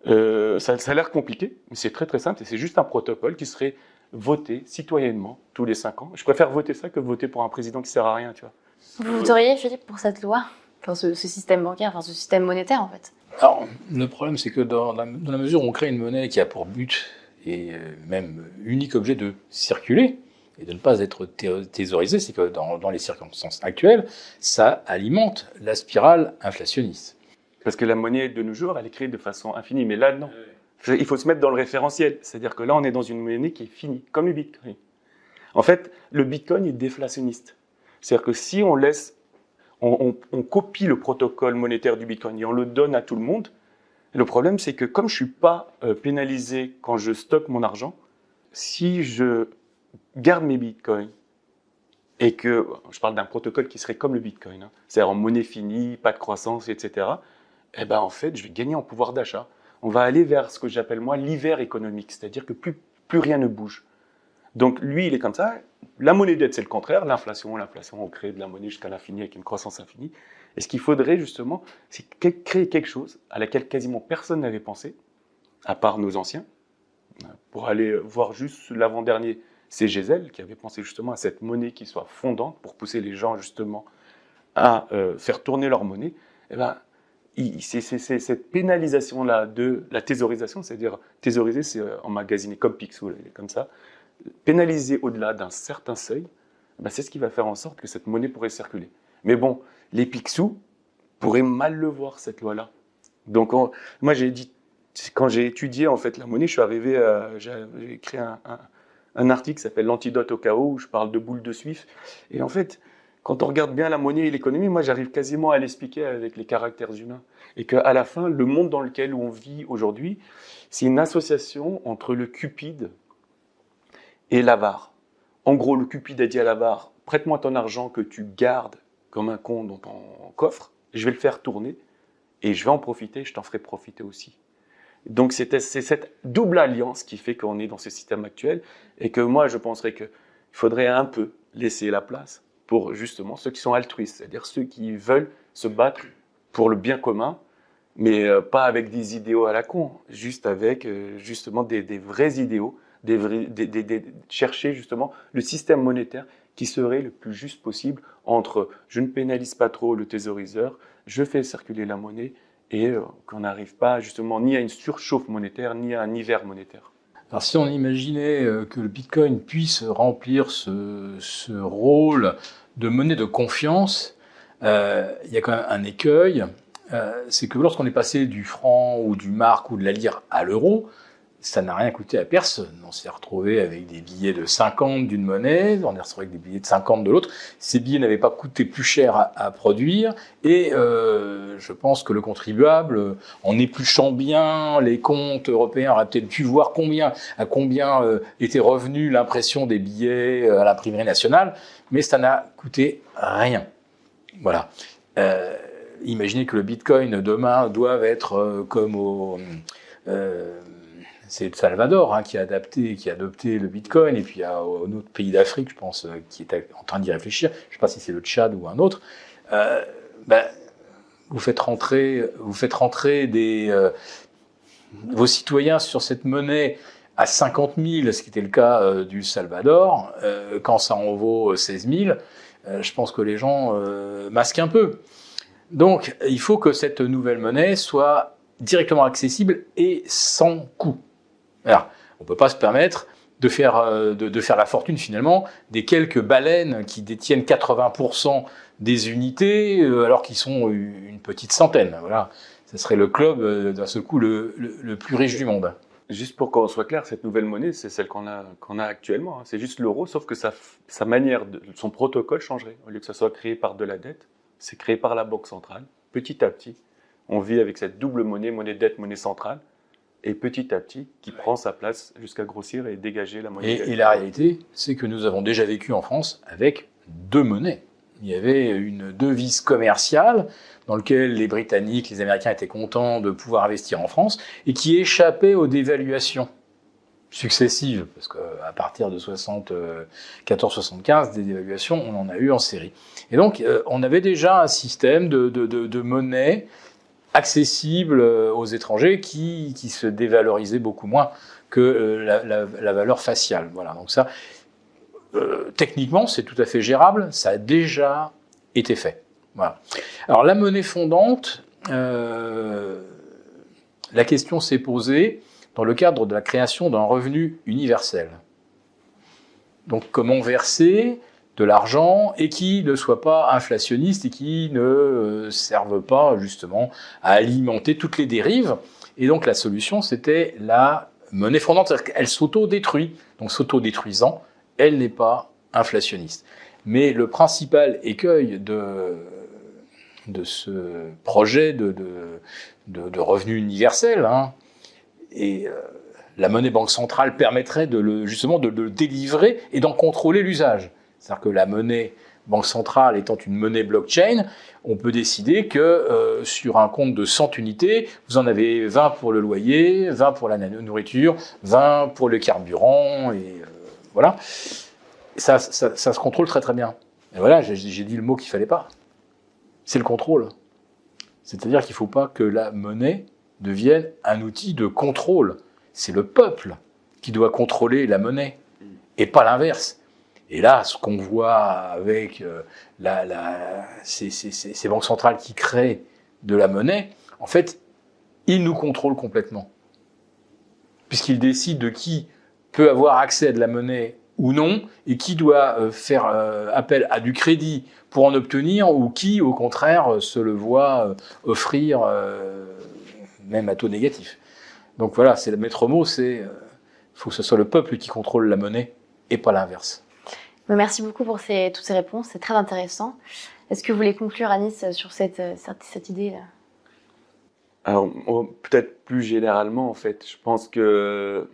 ça a l'air compliqué, mais c'est très très simple. Et c'est juste un protocole qui serait voté citoyennement tous les 5 ans. Je préfère voter ça que voter pour un président qui ne sert à rien, tu vois. Vous voteriez, Philippe, pour cette loi? Enfin, ce système bancaire, enfin, ce système monétaire, en fait. Alors, le problème, c'est que dans la mesure où on crée une monnaie qui a pour but et même unique objet de circuler et de ne pas être thésaurisée, c'est que dans les circonstances actuelles, ça alimente la spirale inflationniste. Parce que la monnaie de nos jours, elle est créée de façon infinie. Mais là, non. Il faut se mettre dans le référentiel. C'est-à-dire que là, on est dans une monnaie qui est finie, comme le Bitcoin. En fait, le Bitcoin est déflationniste. C'est-à-dire que si on laisse... On copie le protocole monétaire du Bitcoin et on le donne à tout le monde. Le problème, c'est que comme je ne suis pas pénalisé quand je stocke mon argent, si je garde mes Bitcoins et que, je parle d'un protocole qui serait comme le Bitcoin, hein, c'est-à-dire en monnaie finie, pas de croissance, etc., eh ben, en fait, je vais gagner en pouvoir d'achat. On va aller vers ce que j'appelle moi l'hiver économique, c'est-à-dire que plus rien ne bouge. Donc lui, il est comme ça. La monnaie dette, c'est le contraire. L'inflation, on crée de la monnaie jusqu'à l'infini avec une croissance infinie. Et ce qu'il faudrait justement, c'est créer quelque chose à laquelle quasiment personne n'avait pensé, à part nos anciens. Pour aller voir juste l'avant-dernier, c'est Gézel qui avait pensé justement à cette monnaie qui soit fondante pour pousser les gens justement à faire tourner leur monnaie. Et ben, c'est cette pénalisation-là de la thésaurisation, c'est-à-dire thésauriser, c'est emmagasiner comme Picsou, comme ça. Pénaliser au-delà d'un certain seuil, ben c'est ce qui va faire en sorte que cette monnaie pourrait circuler. Mais bon, les Picsou pourraient mal le voir, cette loi-là. Donc, moi, j'ai dit, quand j'ai étudié en fait la monnaie, j'ai écrit un article qui s'appelle L'antidote au chaos, où je parle de boules de suif. Et en fait, quand on regarde bien la monnaie et l'économie, moi, j'arrive quasiment à l'expliquer avec les caractères humains. Et qu'à la fin, le monde dans lequel on vit aujourd'hui, c'est une association entre le cupide et l'avare. En gros, le cupide a dit à l'avare, prête-moi ton argent que tu gardes comme un con dans ton coffre, je vais le faire tourner et je vais en profiter, je t'en ferai profiter aussi. Donc c'est cette double alliance qui fait qu'on est dans ce système actuel et que moi je penserais qu'il faudrait un peu laisser la place pour justement ceux qui sont altruistes, c'est-à-dire ceux qui veulent se battre pour le bien commun, mais pas avec des idéaux à la con, juste avec justement des vrais idéaux, chercher justement le système monétaire qui serait le plus juste possible entre je ne pénalise pas trop le thésauriseur, je fais circuler la monnaie et qu'on n'arrive pas justement ni à une surchauffe monétaire ni à un hiver monétaire. Alors si on imaginait que le Bitcoin puisse remplir ce rôle de monnaie de confiance, il y a quand même un écueil, c'est que lorsqu'on est passé du franc ou du mark ou de la lire à l'euro, ça n'a rien coûté à personne. On s'est retrouvé avec des billets de 50 d'une monnaie, on est retrouvé avec des billets de 50 de l'autre. Ces billets n'avaient pas coûté plus cher à produire et je pense que le contribuable, en épluchant bien les comptes européens, aurait peut-être pu voir à combien était revenue l'impression des billets à l'imprimerie nationale, mais ça n'a coûté rien. Voilà. Imaginez que le Bitcoin demain doive être comme au... c'est le Salvador qui a adopté le Bitcoin, et puis il y a un autre pays d'Afrique, je pense, qui est en train d'y réfléchir. Je ne sais pas si c'est le Tchad ou un autre. Vous faites rentrer vos citoyens sur cette monnaie à 50 000, ce qui était le cas du Salvador, quand ça en vaut 16 000, je pense que les gens masquent un peu. Donc, il faut que cette nouvelle monnaie soit directement accessible et sans coût. Alors, on ne peut pas se permettre de faire la fortune, finalement, des quelques baleines qui détiennent 80% des unités, alors qu'ils sont une petite centaine. Voilà. Ce serait le club, d'un seul coup, le plus riche du monde. Juste pour qu'on soit clair, cette nouvelle monnaie, c'est celle qu'on a actuellement. C'est juste l'euro, sauf que sa manière, son protocole changerait. Au lieu que ça soit créé par de la dette, c'est créé par la Banque centrale. Petit à petit, on vit avec cette double monnaie, monnaie dette, monnaie centrale, et petit à petit, qui prend sa place jusqu'à grossir et dégager la monnaie. Et la réalité, c'est que nous avons déjà vécu en France avec deux monnaies. Il y avait une devise commerciale dans laquelle les Britanniques, les Américains étaient contents de pouvoir investir en France et qui échappait aux dévaluations successives, parce qu'à partir de 74-75, des dévaluations, on en a eu en série. Et donc, on avait déjà un système de monnaie accessible aux étrangers qui se dévalorisait beaucoup moins que la valeur faciale. Voilà, donc ça, techniquement, c'est tout à fait gérable, ça a déjà été fait. Voilà. Alors, la monnaie fondante, la question s'est posée dans le cadre de la création d'un revenu universel. Donc, comment verser de l'argent et qui ne soit pas inflationniste et qui ne serve pas justement à alimenter toutes les dérives. Et donc, la solution, c'était la monnaie fondante, c'est-à-dire qu'elle s'auto-détruit. Donc, s'auto-détruisant, elle n'est pas inflationniste. Mais le principal écueil de ce projet de revenu universel, et la monnaie banque centrale permettrait justement de le délivrer et d'en contrôler l'usage. C'est-à-dire que la monnaie banque centrale étant une monnaie blockchain, on peut décider que sur un compte de 100 unités, vous en avez 20 pour le loyer, 20 pour la nourriture, 20 pour le carburant, et voilà. Ça se contrôle très très bien. Et voilà, j'ai dit le mot qu'il fallait pas. C'est le contrôle. C'est-à-dire qu'il ne faut pas que la monnaie devienne un outil de contrôle. C'est le peuple qui doit contrôler la monnaie, et pas l'inverse. Et là, ce qu'on voit avec ces banques centrales qui créent de la monnaie, en fait, ils nous contrôlent complètement. Puisqu'ils décident de qui peut avoir accès à de la monnaie ou non, et qui doit faire appel à du crédit pour en obtenir, ou qui, au contraire, se le voit offrir même à taux négatif. Donc voilà, c'est le maître mot, faut que ce soit le peuple qui contrôle la monnaie, et pas l'inverse. Merci beaucoup pour toutes ces réponses, c'est très intéressant. Est-ce que vous voulez conclure, Anis, sur cette idée-là? Alors, peut-être plus généralement, en fait, je pense que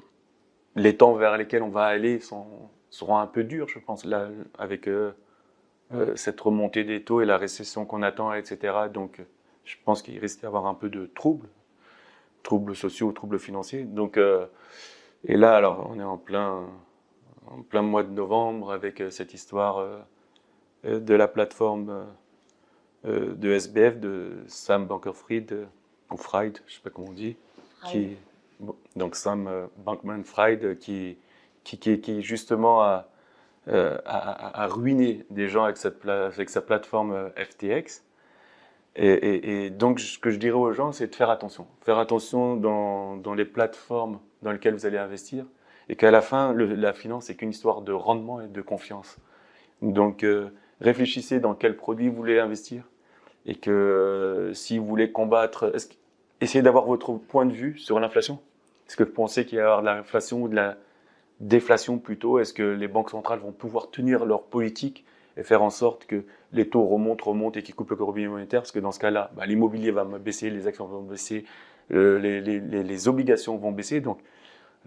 les temps vers lesquels on va aller seront un peu durs, je pense, là, avec cette remontée des taux et la récession qu'on attend, etc. Donc, je pense qu'il risque d'y avoir un peu de troubles sociaux, troubles financiers. Donc, et là, alors, on est en plein mois de novembre avec cette histoire de la plateforme de SBF, de Sam Bankman-Fried, ou Fried, je ne sais pas comment on dit, donc Sam Bankman-Fried qui justement a ruiné des gens avec sa plateforme FTX. Et donc, ce que je dirais aux gens, c'est de faire attention. Faire attention dans les plateformes dans lesquelles vous allez investir, et qu'à la fin, la finance, c'est qu'une histoire de rendement et de confiance. Donc, réfléchissez dans quel produit vous voulez investir, et que si vous voulez combattre, essayez d'avoir votre point de vue sur l'inflation. Est-ce que vous pensez qu'il va y avoir de l'inflation ou de la déflation plutôt? Est-ce que les banques centrales vont pouvoir tenir leur politique et faire en sorte que les taux remontent et qu'ils coupent le robinet monétaire? Parce que dans ce cas-là, l'immobilier va baisser, les actions vont baisser, les obligations vont baisser. Donc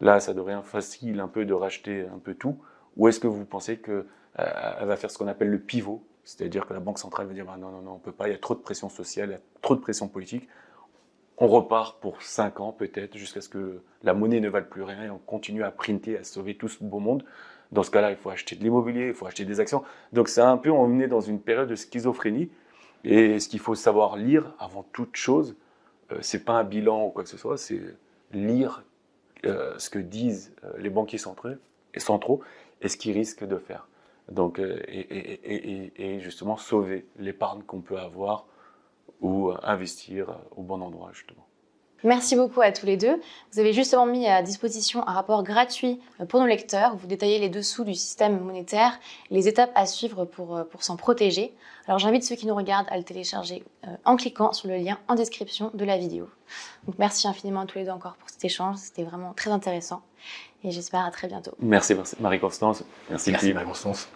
là, ça devient facile un peu de racheter un peu tout. Ou est-ce que vous pensez qu'elle va faire ce qu'on appelle le pivot? C'est-à-dire que la Banque centrale va dire non, on ne peut pas, il y a trop de pression sociale, il y a trop de pression politique. On repart pour 5 ans peut-être, jusqu'à ce que la monnaie ne vale plus rien et on continue à printer, à sauver tout ce beau monde. Dans ce cas-là, il faut acheter de l'immobilier, il faut acheter des actions. Donc c'est un peu, on est dans une période de schizophrénie. Et ce qu'il faut savoir lire avant toute chose, c'est pas un bilan ou quoi que ce soit, c'est lire ce que disent les banquiers centraux et ce qu'ils risquent de faire. Donc, et justement sauver l'épargne qu'on peut avoir ou investir au bon endroit, justement. Merci beaucoup à tous les deux. Vous avez justement mis à disposition un rapport gratuit pour nos lecteurs où vous détaillez les dessous du système monétaire, les étapes à suivre pour s'en protéger. Alors j'invite ceux qui nous regardent à le télécharger en cliquant sur le lien en description de la vidéo. Donc merci infiniment à tous les deux encore pour cet échange, c'était vraiment très intéressant et j'espère à très bientôt. Merci Marie-Constance. Merci Marie-Constance.